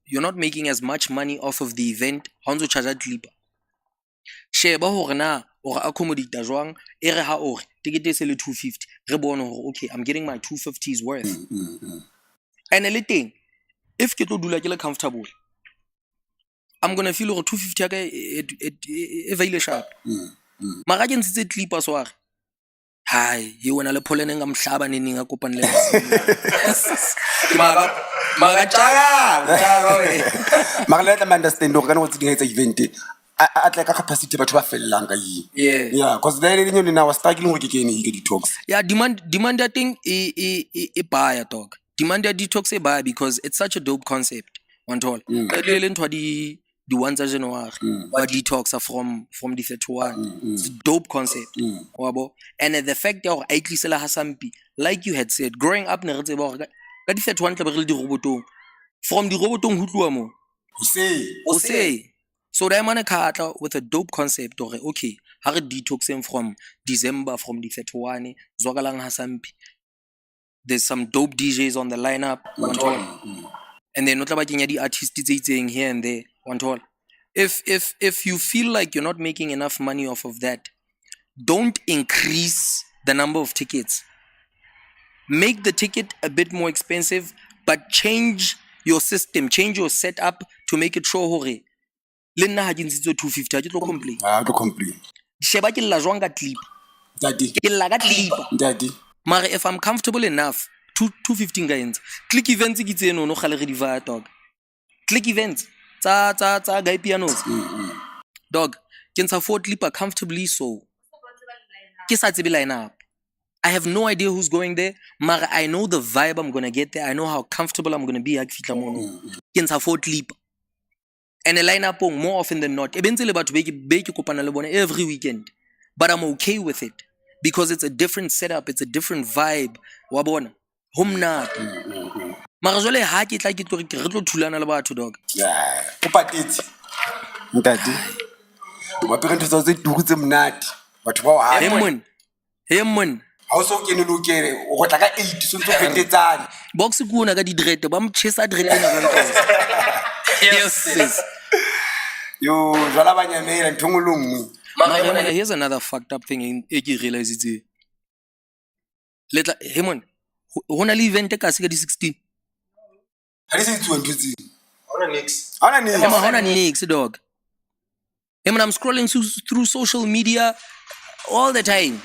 you're not making as much money off of the event, ha ntso charge clip. Sheba hore na or accommodate jwang ere ha ore ticket e se le 250 re bone hore okay, I'm getting my 250's worth. And a little if ke tlo dula ke le comfortable, I'm going to feel hore 250 ya ka e vaile sharp. Mara ke ntse clip asware. Hi, he wena le polene nga mhlaba neng a kopane le. Mara tjaka we. Mara le tla understand hore kana go tsidinga etsa event. At like a capacity batho ba fellang ka yi. Yeah, because there is now struggling with ke detox. Yeah, demand that thing e buy dog. Demand that detox e buy because it's such a dope concept. One toll. Le ntwa di ones a January. But detox are from the 31. It's a dope concept. And the fact that I tlisela hasampi, like you had said, growing up ne re tseba hore ka di 31 tla be re le di robotong. From di robotong ho tluwa mo. say. So I'm on a card with a dope concept or okay, how detoxing from December from the 31 Zogalang Hasampi. There's some dope DJs on the lineup, one tall. And then not about the artists saying here and there, one tall. If you feel like you're not making enough money off of that, don't increase the number of tickets. Make the ticket a bit more expensive, but change your system, change your setup to make it sure hore. Le nna ha ke ntshitse 250 ha ke tlo complain. To complain. Sheba ke lla jwang ka clip. Ke lla ka clip. Mara if I'm comfortable enough, 250 nka entse. Click events ke tseno no gale re di va dog. Click events tsa guy pianos. Dog, ke ntsha 4 clipper comfortably so. Ke sa tsebe line up. I have no idea who's going there, mara I know the vibe I'm gonna get there. I know how comfortable I'm gonna be at fitla mono. Ke ntsha 4 clipper. And a lineup more often than not. Eventually about every weekend. But I'm okay with it. Because it's a different setup, it's a different vibe. Wabona. Homna. Marazole ha ke tla ke tlo re tlo thulana le batho dog. Yeah. O patetse. Ntate. Wa parents tsa tse tse mnati. Batho ba wa ha. Hemon. Ha o so ke ne lo kere o go tla ka 8 so ntse fetetsane. Box kuna ka di dread ba mchesa dread na ka yes. Yo, jwala banyamela nthong lo nngwe. Here's another fucked up thing e ke realize itse. Letla Hemon. Hona le event ka se ka di 16. Ha di se tsuwa ntutsi. Hona next dog. Hemon, I'm scrolling through social media all the time.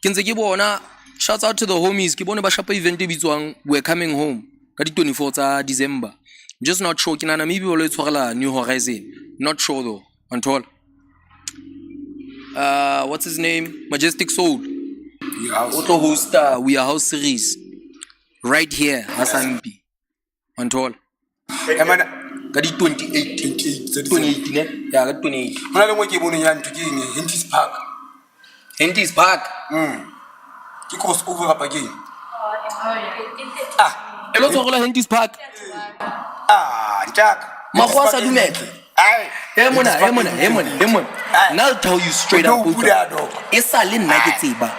Ke ntse ke bona shouts out to the homies ke bone ba shapa event e bitswang We're Coming Home ka di 24 tsa December. I'm just not sure. Kina na maybe o le tshwarela New Horizon. Not sure though. Until what's his name? Majestic Soul. Auto host We Are House series. Right here, Hasampi. Until ka di 28 ne? Yeah, ka 28. Hona le mo ke bone ya ntwe ke eng Hentis Park. Hentis Park. Ke cross over apa ke? Elo tsogola Hentis Park. Jack. Magwasa dumela. Hemona. Now I'll tell you straight up. Esale nna ke tseba.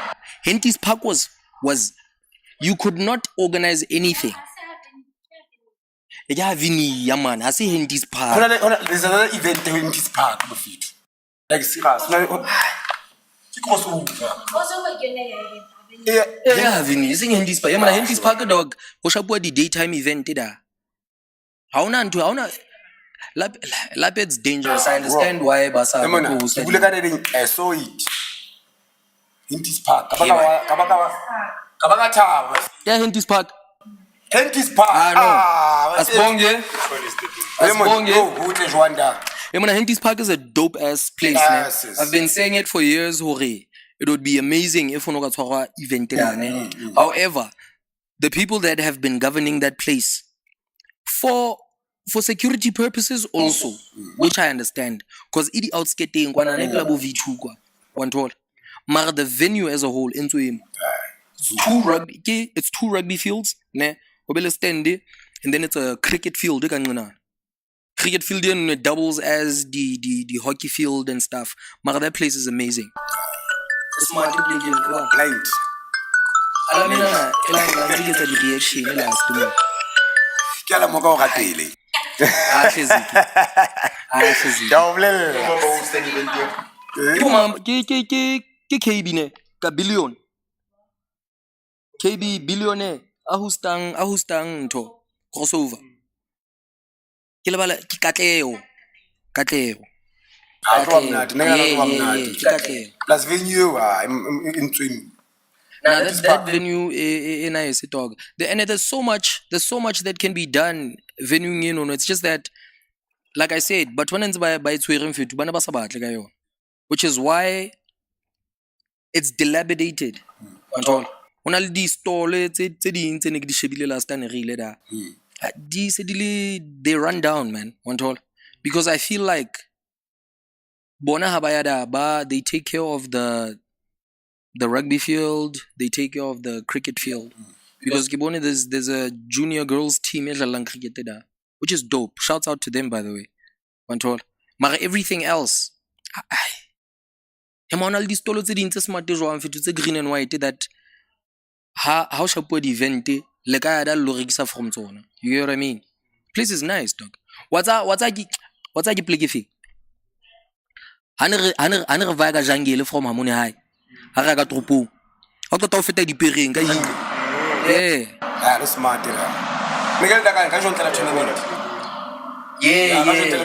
Hentis Park was you could not organize anything. Ya vini ya man, hasi Hentis Park. There's another event in Hentis Park befit. Like serious. Ke cross over. Yeah, vini, ising Hentis Park. Yamana Hentis Park dog. Ho shapwa di daytime event da. Hauna lap it's dangerous. I understand why basa. I saw it. Hentis Park. Kabaka Tower. Yeah, Hentis Park. Hentis Park. Asbonge. Who Rwanda? Hentis Park is a dope ass place. Yes. I've been saying it for years. It would be amazing if we got event. However, the people that have been governing that place for security purposes also, which I understand, because it outskating Mara the venue as a whole into him. It's two rugby fields, ne? And then it's a cricket field. Cricket field and doubles as the hockey field and stuff. Mara that place is amazing. Blind. Kala mo ka gatile. Ke KB ne ka billion. KB billionaire ahustang ntho crossover. Ke lebala ke katleo. Plus venue in twin. Now that venue is nice dog. And there's so much that can be done venue it's just that like I said, but when it's by fit bana ba sa batle ka yona, which is why it's dilapidated. Ona le di stall tse ding tse ne ke di shebile last time re ile da. They run down, man. Because I feel like bona habayada ba they take care of the rugby field, they take care of the cricket field. Because Kibone, there's a junior girls team edlalang cricket da, which is dope. Shouts out to them, by the way. But everything else, all these tolo tse ding tse smart jwang fethu tse green and white that how shall put event le ka ya da lo rekisa from tsona. You get what I mean? Place is nice, dog. What's a play fe? Ane re vaya ka jungle from Hamone High. Ha ra ka tropong. Ha ka ta o feta dipereng ka hile. That's smart. Miguel da ka jonta la tournament.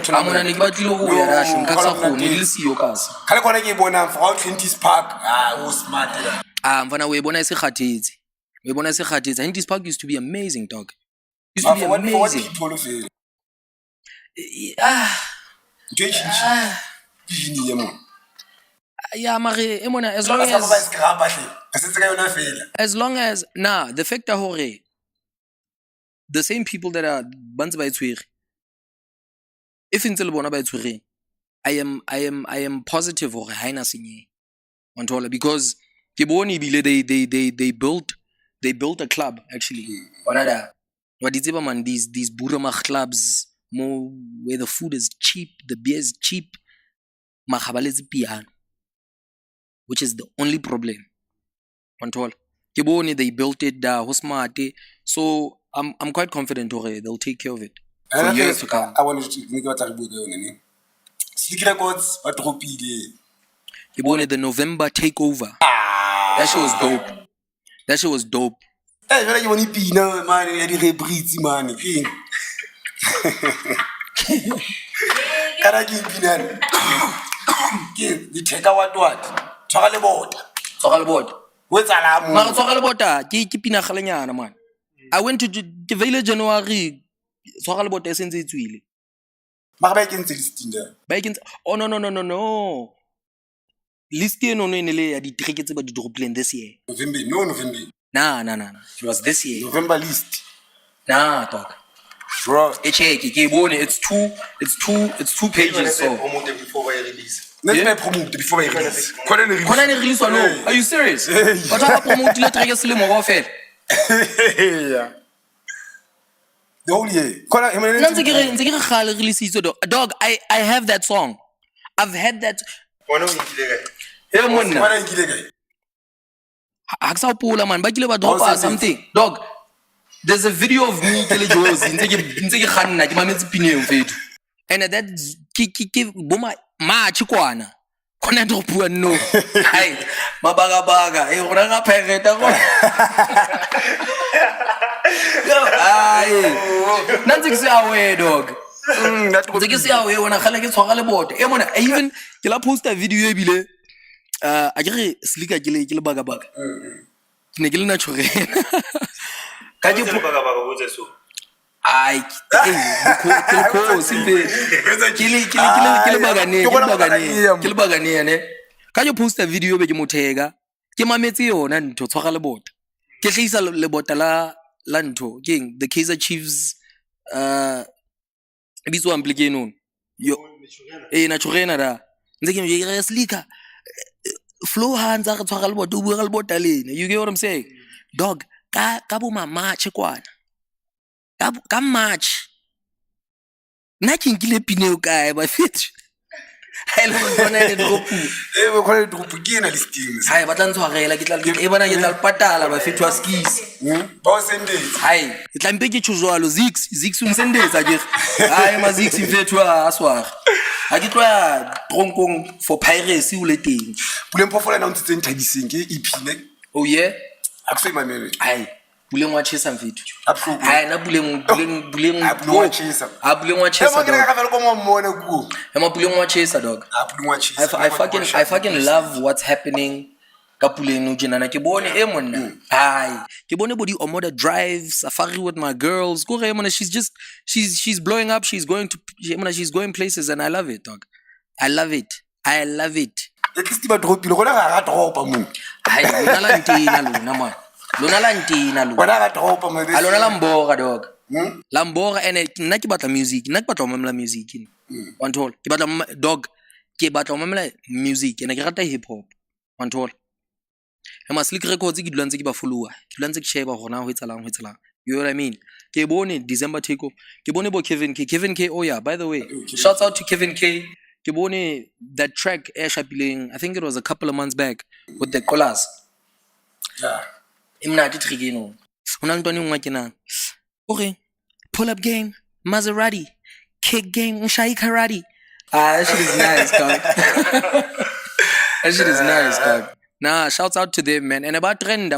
Amona ne ke batlile go ya rash nka sa khone le siyo kasi. Kale kona ke bona for 20s park. O smart. Mfana we bona se khathetse. We bona se khathetse. And this park used to be amazing, dog. Used to be amazing. Yeah, mare emona as long as the fact that hore the same people that are bantse ba itshwere if ntse le bona ba itshwere I am positive hore ha ina senye onthola because ke bone ibile they built a club actually what did you man these burama clubs more where the food is cheap, the beer is cheap, makhabalezi piano, which is the only problem. Control. Kiboni they built it Hosmate. So I'm quite confident they'll take care of it for years to come. I want to make what I do there. Slick Records, but Kiboni the November takeover. That shit was dope. That shit was dope. Hey, you want to be now, man? You breathe, man. Kana ke ipinane ke di theka what tshwara le bota o tsala mo mara tshwara le bota ke pina galenyana man. I went to the village January tshwara le bota esentse itswile mara ba ikentse listing there ba ikentse no list eno no ene le ya di treke tse ba di dropileng this year November nah it was this year November list talk bro it's two pages so promoted before we release before we release kona ne release no are you serious but I promote le treke selemo go fela yeah the whole year kona nantse ke re gale release itso dog I have that song I've had that bona o ikile monna bona ikile kae aksa pola man ba kile ba drop something dog. There's a video of me kele Jozi ntse ke khanna ke mametse pineng fethu and that ke boma ma chikwana khona ndo bua no hai mabaga gona ga pirate go ai nantse ke se awe dog nantse ke se awe wona khale ke tshwara le bote mona even ke la poster video e bile a ke re slika ke le baga ne ke le naturena ka ke baga go tse so ai ko simpe ke le bagane ne ka yo poster video be ke mothega ke mametse yona ntho tshwara le bota ke tlisa le bota la ntho keng the Kaizer Chiefs bitso amplike non yo naturena da nze ke re slika flow hands a re tshwara le bota o bua le bota lene you get what I'm saying dog ka bo mama tshekwana ka March nna ke nkile pineo kae ba fethu hele bona le drop we khona drop ke na listing hai ba tla ntshwarela ke tla bona ke tla patala ba fethu a skis ba o sendetse hai ke tla mpe ke tshojwalo zix o nsendetsa ke hai ma zix mfethu a swara ha ke tloya tronkong for piracy o le teng buleng phofola na ntse nthabiseng ke ipine oh yeah akuse mamele hai buleng wa chesa mfethu absolutely hai na buleng wa chesa buleng wa chesa dog ka fela ko mo mona ku ema buleng wa chesa dog buleng wa chesa I fucking love what's happening ka puleng no jenana ke bone monna hai ke bone body omoda drive safari with my girls go re mona she's blowing up she's going places and I love it dog I love it at least ba dropile gona ga dropa mo hai lona la ntina lona man lona la ntina lona wena ga dropa mo lona la mboga dog la mboga and nna ke batla music nna ke batla go mamela music one tall ke batla dog ke batla go mamela music and ke rata hip hop one tall Slick Records ke dulang tse ke ba follower ke dulang tse ke sheba gona ho etsalang you know what I mean ke bone December takeoff ke bone bo Kevin K, oh yeah, by the way, shouts out to Kevin K. Ke bone that track e shapileng, I think it was a couple of months back with the Kolas. Yeah. Imnati trigino hona le ntwana engwe ke nang okay, pull up game Maserati, kick game Shai karate. That shit is nice, dog. That shit is nice, dog. Nah, shouts out to them, man. And about trend,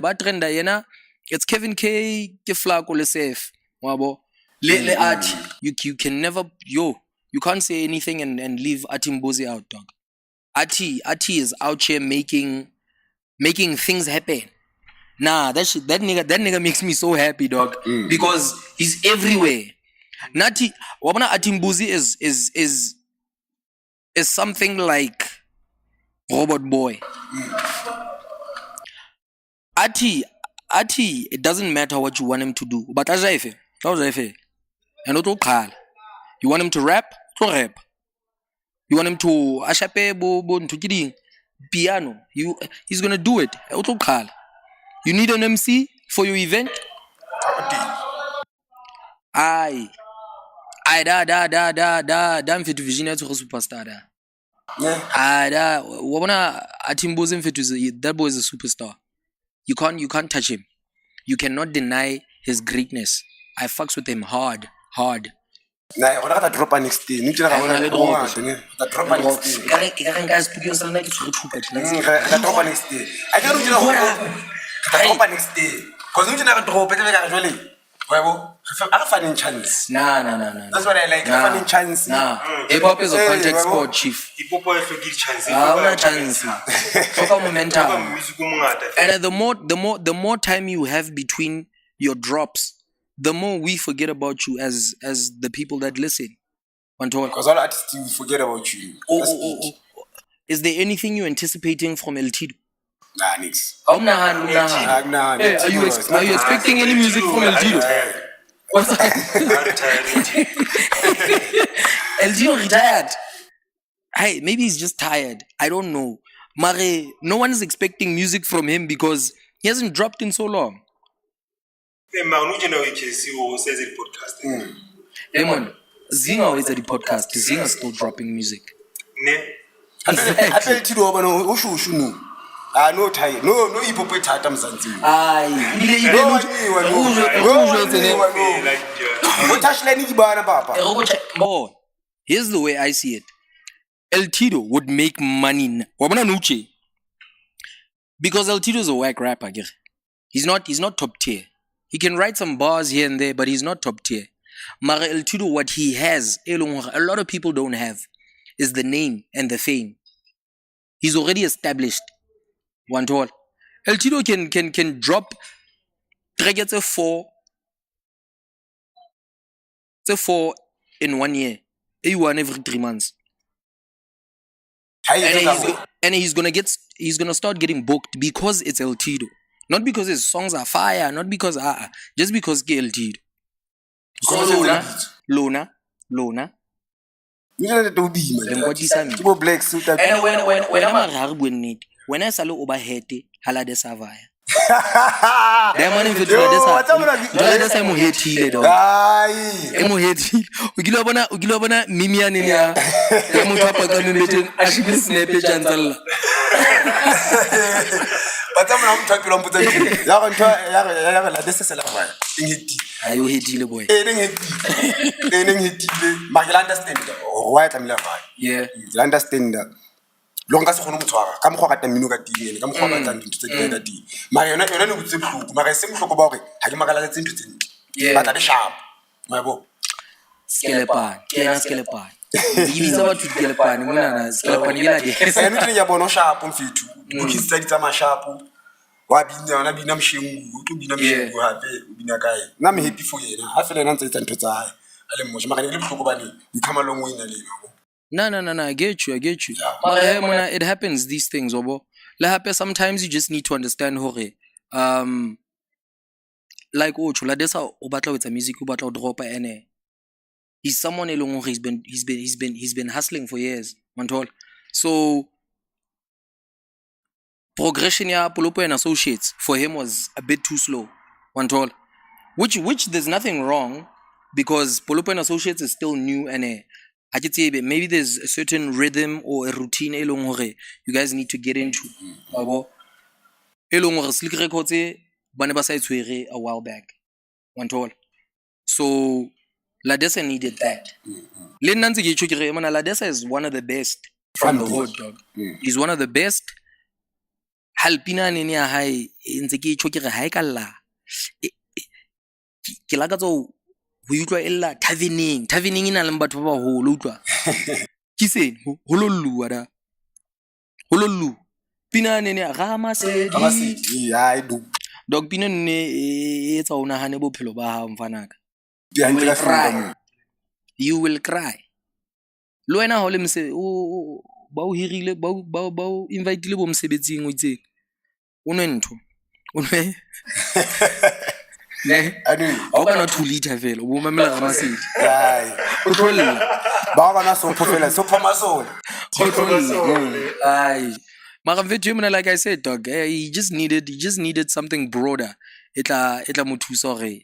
it's Kevin K, Kiflako le safe. Wabo. Le art. You can never you can't say anything and leave Atimbozi out, dog. Ati is out here making things happen. Nah, that nigga makes me so happy, dog. Because he's everywhere. Nati wabona Atimbozi is something like Robot Boy. Ati, it doesn't matter what you want him to do. But Ajaife. And not you want him to rap? To rap. You want him to ashape bo to kidding piano. He's gonna do it. You need an MC for your event? Aye. Da mfetu Virginia to superstar da. Da wabona Atimbozi mfetu, that boy is a superstar. You can't touch him. You cannot deny his greatness. I fucks with him hard. Nah, I got drop next day. You drop next day. I can't drop next day. Cause you never drop it. I find chance. Nah. That's what I like. I find chance. Nah. Hip hop is a contact sport, chief. Hip hop is a good chance. Una chance. Momentum. And the more time you have between your drops, the more we forget about you as the people that listen. Because all artists will forget about you. Oh. Is there anything you're anticipating from El Tido? Nah, nix. Nah. Hey, are you expecting any music from El Tido? What's that? El Tido retired. Hey, maybe he's just tired. I don't know. Mare, no one is expecting music from him because he hasn't dropped in so long. Hey man, says it podcast. Hey man, Zinga always at the podcast. Zinga's still dropping music. Ne? I tell you, no. No time. No hypocrite item something. Here's the way I see it. El Tido would make money. Because El Tido is a whack rapper. He's not top tier. He can write some bars here and there, but he's not top tier. Mara El Tido, what he has, a lot of people don't have, is the name and the fame. He's already established. One to all. El Tido can drop trackets of 4 in 1 year. A1 every 3 months. And he's gonna start getting booked because it's El Tido. Not because his songs are fire, not because just because El Tido. Lona. And when I salo overhead, halade savaya. Demon if it's like emo hetile dog. Emo hetile. Ugilobana mimian in ya. Emo papa kanumete ashibi snap chanzalla. But I'm talking about the Ayo hetile boy. You understand right? I'm like, Yeah. You understand that. Longa se khona motshwara ka mokgwa ka tamino ka tingene ka mokgwa ba tlang dintho tse di ka ting mara yona no botse bohloko mara se mohloko ba hore ha ke makala tse ntho tse ntle ba tla di sharp mayabo Skelepan Ibiza batho Skelepan mona Skelepan yela di se ntse ya bona sharp mfethu ukitsa di tsama sharp wa bina mshengu to bina mshengu hape bina kae na me happy for yena ha fela ntse tsa ntho tsa hae ale mmoja mara le bohloko ba ne di come along way na le No. I get you. Yeah. It happens, these things, Obo. Sometimes you just need to understand hore. Like Chula desa obatla with the music obatla drop ene. He's someone along he's been hustling for years. Mantol. So progression ya Polopo and Associates for him was a bit too slow. Mantol. which there's nothing wrong, because Polopo and Associates is still new, and I could say maybe there's a certain rhythm or a routine you guys need to get into. Slick Records bane ba sa itshwere a while back. One tall. So Ladesa needed that. Ladesa is one of the best from the hood, dog. He's one of the best. Halpina nene ya hae ntse ke itjho ke re ha e ka lla. Ke la ka tso ho utlwa ella tavening ina le batho ba baholo utlwa. Ke seng ho lolluwa da. Ho lollu. Pina nene ya ga masedi. Ya e do. Dog pina nne etsa o nahane bophelo ba hao mfanaka. You will cry. Lo wena ha o le ba o hirile ba o inviteile bo mosebetsing o itseng. O nwe ntho. O nwe. O kana 2 liter fela o bo mamela ga masedi. O tlolla. Ba kana so phofela so phoma so. Ai. Mara mfethu like I said, dog, he just needed something broader. Etla mo thusa hore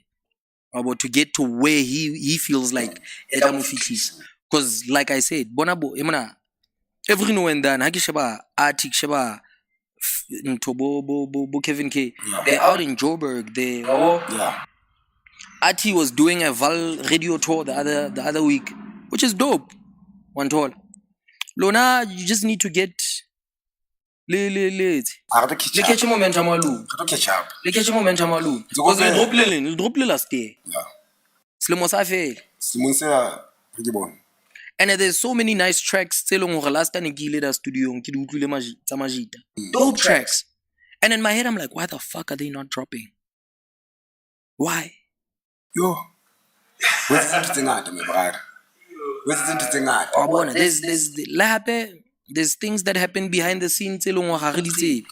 about to get to where he feels like etla mo fitlisa. Because like I said, bonabo every now and then ha ke sheba article sheba bo Kevin K. They're out in Joburg. Artie was doing a Val radio tour the other week, which is dope. One tour. Lona, you just need to get le catch momentum alu. Le catch momentum alu. Because le drop le last year. Selemo sa fela. Selemo sa re bona. And there's so many nice tracks tse leng hore last time ke ile da studio ke di utlwile tsa Majita. Dope tracks. And in my head I'm like, why the fuck are they not dropping? Why? Yo. What's interesting ngata me brother? What's interesting ngata? There's things that happen behind the scenes tse leng hore ha re di tsebe.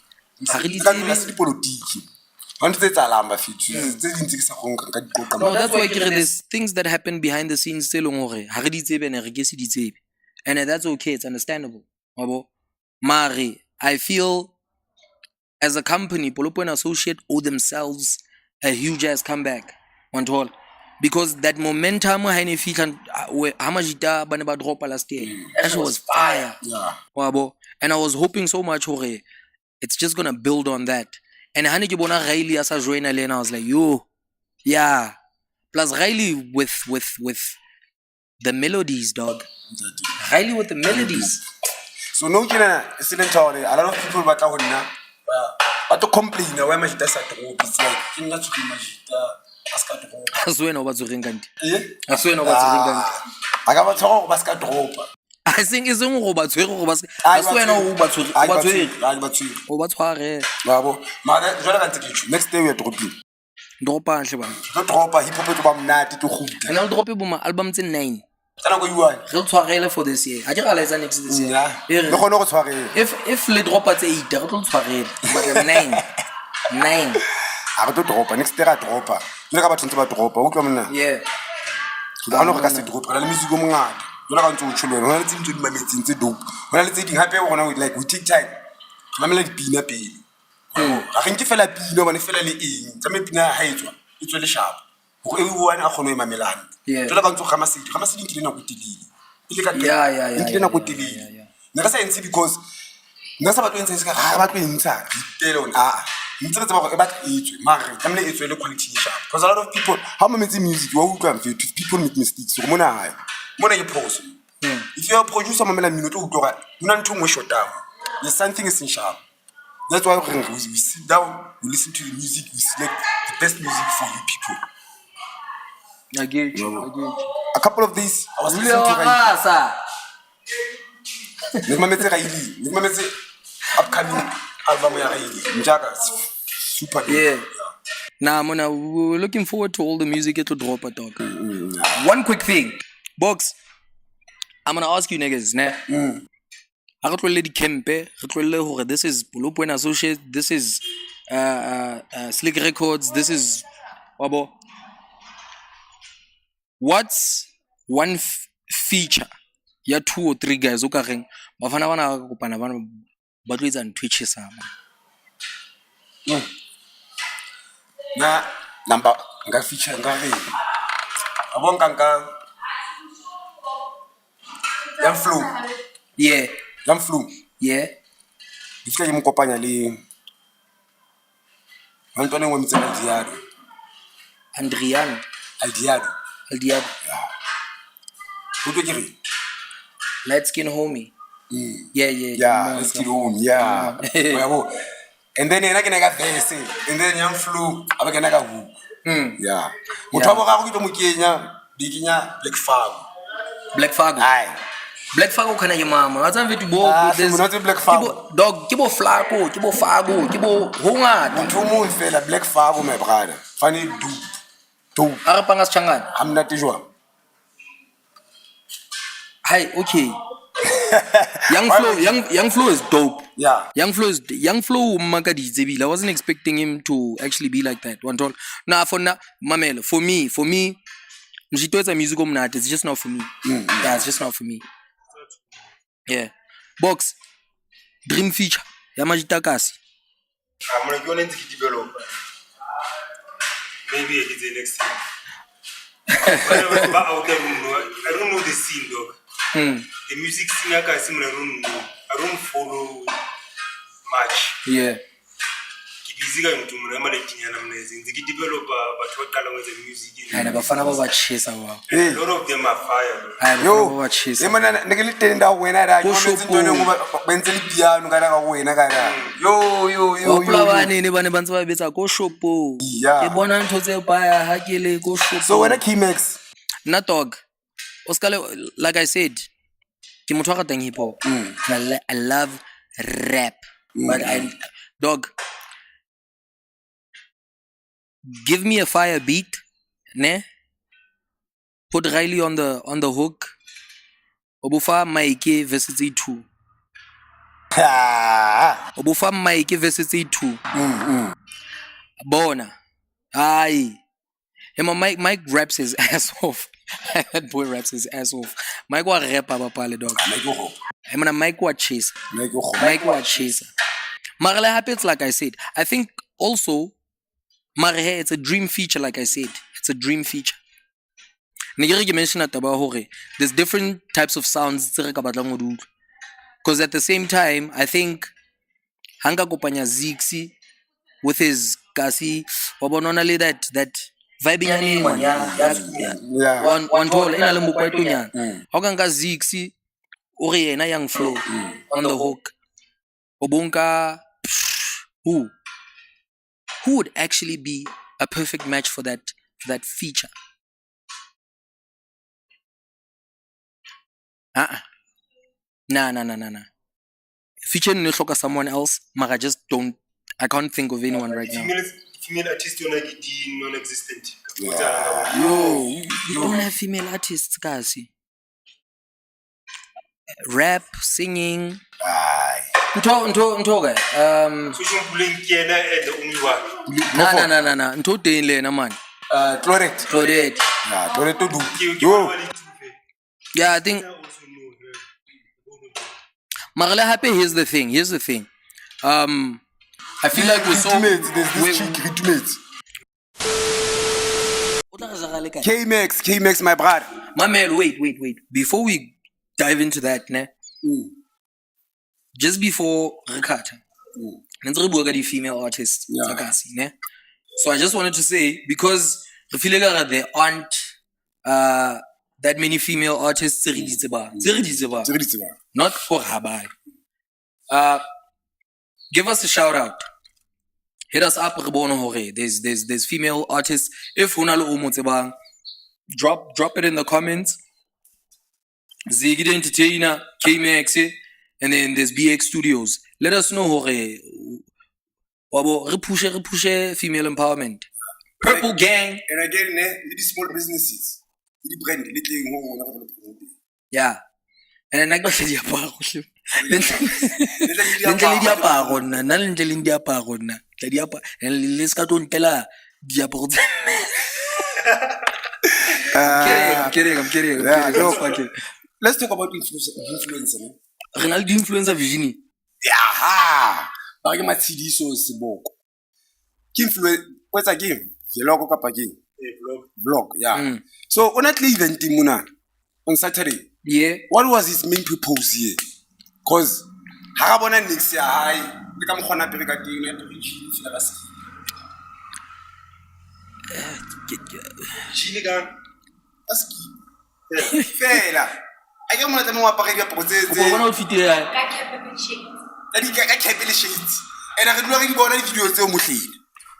Ha re di tsebe politiki. No, that's why there's things that happen behind the scenes and that's okay, it's understandable. Mari, I feel as a company, Polopo and Associate owe themselves a huge ass comeback. Because that momentum Hamajita Banaba drop last year. That was fire. Yeah. And I was hoping so much it's just gonna build on that. And Hani Kibona Riley as a joiner lane, I was like, yo, yeah. Plus Riley with the melodies, dog. Riley with the melodies. So no kina silentary. A lot of people but to complain why Majita sa drop. It's like kinga to Majita aska drop. Aswe no batho ringanti. Aswe no batho ringanti. Aga batho ba ska drop. I think it's go batho go ba aswe no batho o batho Bravo. Mara jwale ka ntse ke tshwe. Next day we are dropping. Dropa nhle ba. Go dropa hip hop to ba mnati to khuta. And I'll drop bo ma album tse 9. Tsana go yuane. Re tshwarele for this year. A di realize next this year. Le gone go tshwarele. If le dropa tse 8, re tlo tshwarele. But 9. 9. A re tlo dropa next year a dropa. Jwale ka batho ntse ba dropa. O tlo monna. Yeah. Ga no re ka se dropa. La music o mongata. Jwale ka ntse o tshwelwe. Hona le tse ntse di mametseng tse dope. Hona le tse ding hape gona we take time. Mamela di pina pele. A re nke fela pina bane fela le eng. Tsa me pina ha etswa. E tswe le sharp. Go everyone a gone e mamelana. Jwale ka ntse ga masedi nke le na go tilile. Ile ka nke na go tilile. Ne re sa entse because nna sa batho entse ka ga batho entsa tele on ntse re tsaba go e batla etswe mara tlamele etswe le quality sharp because a lot of people how mametse music wa utlwa mfethu people make mistakes go mona ke pause. If you are a producer mamela minuto o utlwa una ntho ngwe short down there's something is in sharp. That's why we sit down, we listen to the music, we select the best music for you people. I get you. A couple of these, I was listening to Riley. Remember upcoming album ya Riley. Njaga, super. Yeah. Nah, Mona, we're looking forward to all the music to drop a dog. One quick thing, Box. I'm gonna ask you niggas, nah. This is Polopo and Associates, this is Slick Records, this is Wabo. What's one feature? Ya 2 or 3 guys who can bafana bana kopana bana ba tlo etsa Twitch sa na number Nka feature nka re. Abong kanka. Yang flow. Yeah. Yang flow. Yeah. If you mokopanya le Antone mo mitsela Diado. Andrian. Aldiado. Yeah. Go to kere. Light skin homie. Yeah. Yeah, let's get home. Yeah. And then yena ke ne ka verse. And then yang flow aba ke na ka hook. Yeah. Motho wa go ke mo kenya di kenya Black Fago. Black Fago. Ai. Black Fago kana ye mama. Wa tsang vetu bo there's Black Fago. Dog, ke bo Flaco, ke bo Fago, ke bo hongata. Motho mo fela Black Fago my brother. Funny do. Ara pangas changana. I'm not jwang. Hi, okay. Young Flow is dope. Yeah. Young Flow Makadizebile. I wasn't expecting him to actually be like that. One tall. Nah, for me, Mjito music it's just not for me. Yeah, it's just not for me. Yeah. Box. Dream feature. Yamajita Kasi. I'm going to develop. Maybe I did the next time. I don't know the scene, dog. The music scene I don't follow much. Yeah. Busy to develop but what color was the music I never found out about chase. A lot of them are fire. I never found out about chase. Yo, so when a Kaymax na dog Oscar, like I said, hip hop. I love rap, but dog, give me a fire beat, ne? Put Riley on the hook. Obufa Mike versus E2. Obufa Mike versus E2. Bona. Aye. Mike raps his ass off. That boy raps his ass off. Mike wa rap pale dog. Mike wa chase. Mike wa chase. Marle happens like I said. I think also Marhe, it's a dream feature, like I said. It's a dream feature. Nigeri mentioned at Tabahore. There's different types of sounds. Because at the same time, I think Hanga Kopanya Zixi with his Kasi, Wabononali that vibing one tall in Alamukwatunya. Hoganga Zixi, Oriena Young Flow on the hook. Obunka, who would actually be a perfect match for that feature? Nah. Feature Nishoka someone else, but I can't think of anyone right now. Female artist non-existent. Yo, you don't have female artists, guys. Rap, singing. Nto. Nah. Nto tenle na man. Claudette. Yeah, Claudette to do. Yo. Yeah, I think. Marla Happy, here's the thing. I feel like we're so. There's this chick, Ritmates. Kaymax, my brother. My man, wait. Before we dive into that, ne? Just before Rikata, the female artists, ne? So I just wanted to say, because I feel like there aren't that many female artists, not for Habai. Give us a shout out. Hit us up, there's female artists. If unalo umotsebang, drop it in the comments. Ziggy Entertainer, Kaymax, and then there's BX Studios. Let us know hore. Repush female empowerment. Purple Gang. And again, these small businesses, the brand, yeah. And then I got the I'm kidding. Let's talk about influencer. Ronaldo influencer Virginie. Yeah. Like my CD so siboko. Influence what's again? The logo kapa again. Vlog, yeah. So on that event on Saturday, Yeah. what was his main purpose here? Cause harabona next year high, become khona pele ka teng ya to jeans la basi. Chile gang. Aski. Fela. I get mo tla mo apare ka Go bona potse. outfit ya. Ka di ka khepele shades. And I re di bona di video tse mo hlile.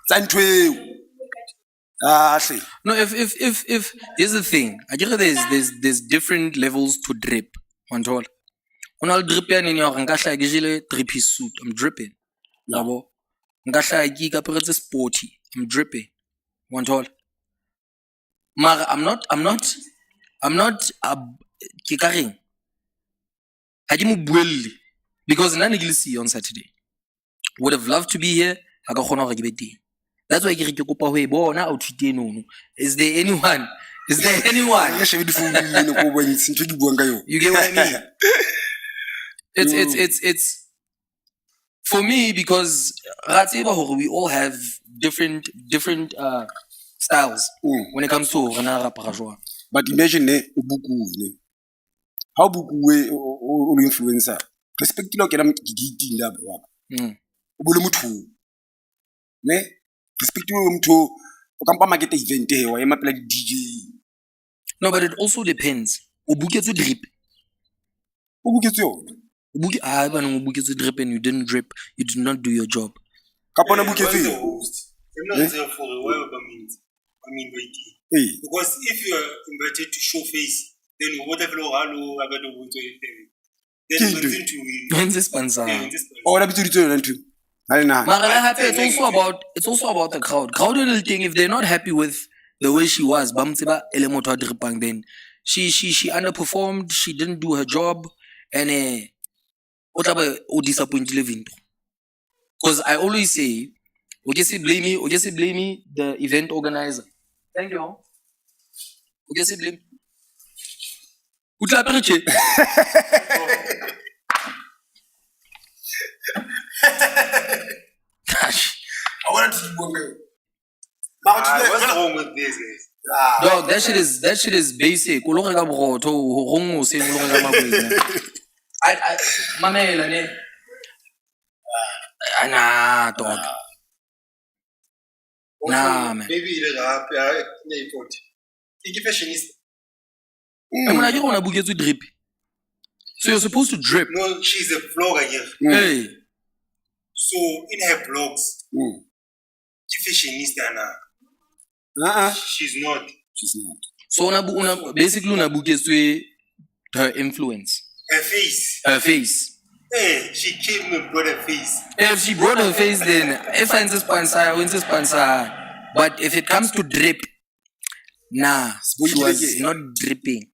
Tsa ntweo. No, if here's the thing. I get there's different levels to drip. One tall. When I'll drip in your ngahla gijile 3-piece suit. I'm dripping. Yabo. Ngahla gi ka pere sporty. I'm dripping. One tall. Mara I'm not ke ka reng. Ha ke mo buelle because nna ne ke le see on Saturday. Would have loved to be here. Ha ka khona hore ke be teng. That's why ke kopa ho e bona outfit eno. Is there anyone? You get what I mean? It's for me because we all have different styles when it comes to rana rapara jwa. But imagine ubuku how buku o influencer respect lo ke na gidi la bro o bole motho ne respect lo motho o kampa market event he wa ema pela DJ. No, but it also depends. O buketse drip. O buketse yona. O buke bana o buketse drip and you didn't drip. You did not do your job. Kapona buketse. I'm not there for whatever means. I mean waiting. Because if you are invited to show face, then whatever hello I got to go to it. Then continue to When's this sponsor? Oh, that be to too. It's also about the crowd. Crowd little thing, if they're not happy with the way she was, then she underperformed, she didn't do her job, and disappointed. Because I always say, blame me, the event organizer. Thank you. Blame. Gosh. I wanted to go. What's wrong with this? Dog, that shit is basic. Mamela ne. Nah, dog. Nah, man. Maybe the fashionista. Drip. So you're supposed to drip. No, she's a vlogger here. Hey. So in her blogs, fashionista now. She's not. So basically her influence. Her face. Hey, she came and brought her face. If she brought her face, then if I sponsor. But if it comes to drip, nah, she was not dripping.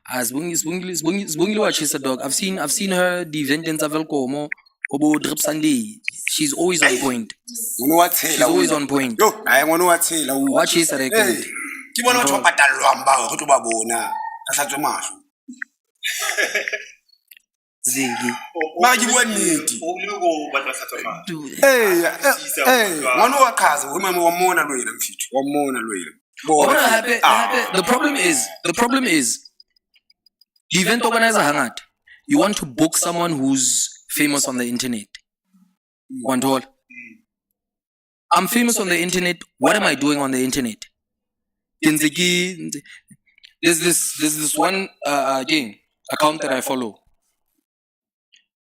Spungili watches a dog. I've seen her the event in Savelkomo, Obo Drip Sunday. She's always on point. She's always on point. Yo, I want to tell you. Watch his record. Ke bona batho ba patalwang go tlo ba bona ka hlatswe mahlo. Zigi. Ba ke bua nnete. Ngwana wa khaza o wa mona lo yena mfithu. Wa mona lo yena. The problem is the event organizer hangat. You want to book someone who's famous on the internet. One all. I'm famous on the internet. What am I doing on the internet? There's this one account that I follow.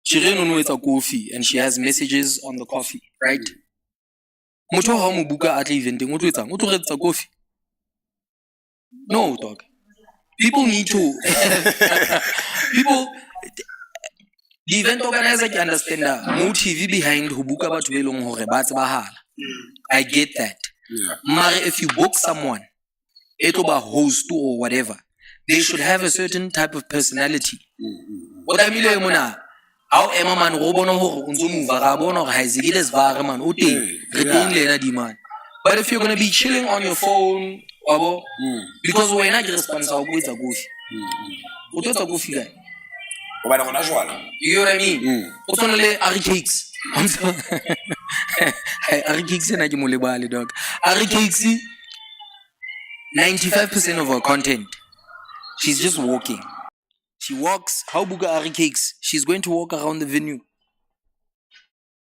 She reads a coffee and she has messages on the coffee, right? Moto ha mo buka at event mo to etsang o to retsa coffee. No, dog. People need to the event organizer can understand the motive behind who book about to long hore ba tsebahala. I get that. Mara if you book someone etoba host or whatever, they should have a certain type of personality. What I mean mona how ema man go bona hore o ntse move ga bona hore ha izigile zvare man o teng re teng lena di man. But if you're going to be chilling on your phone because we're not responsible go etsa coffee. O tlo etsa coffee guy. Ba bona jwala. You know what I mean? O tsona le Ari cakes. Hey, Ari Cakes and Ajimulebali, dog. Ari Cakes, 95% of her content, she's just walking. She walks. How buga Ari Cakes? She's going to walk around the venue.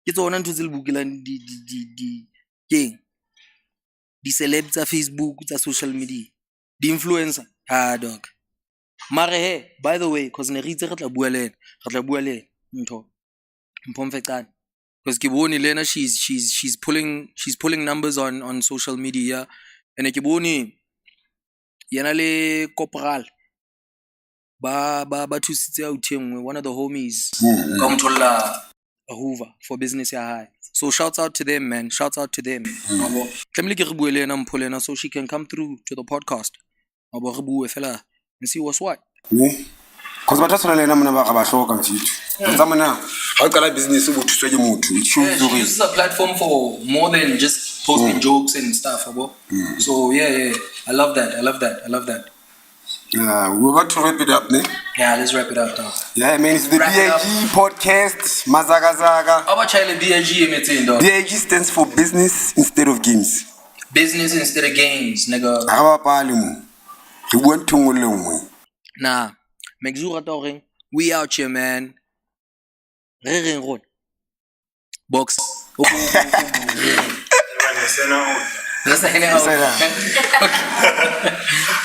It's on to the bugilan the celebs are Facebook, the social media, the influencer. Dog. Mare hey, by the way, cause neritse re tla bua le ntho. Mpomfekan. Because Kiboni Lena, she's pulling numbers on social media. And Kiboni Yanale Corporal ba thusitse out one of the homies come to la Hoover for business high. So shouts out to them, man. Shouts out to them. So she can come through to the podcast. And see what's what. Because what that's lena mona ba ba hloka mfithu. Tsamana ha o qala business o thuswa ke motho. She uses a platform for more than just posting jokes and stuff, So yeah. I love that. Yeah, we're about to wrap it up, ne? Yeah, let's wrap it up now. Yeah, man, it's the BIG podcast. Mazagazaga. How about Charlie BIG emitting, dog? BIG stands for business instead of games. Business instead of games, nigga. Nah, we out here, man. Box.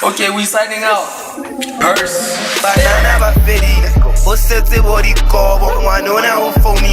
Okay, we signing out. Purse. Banana ba fedi. O setse bo di kobo, ngwana o na o phone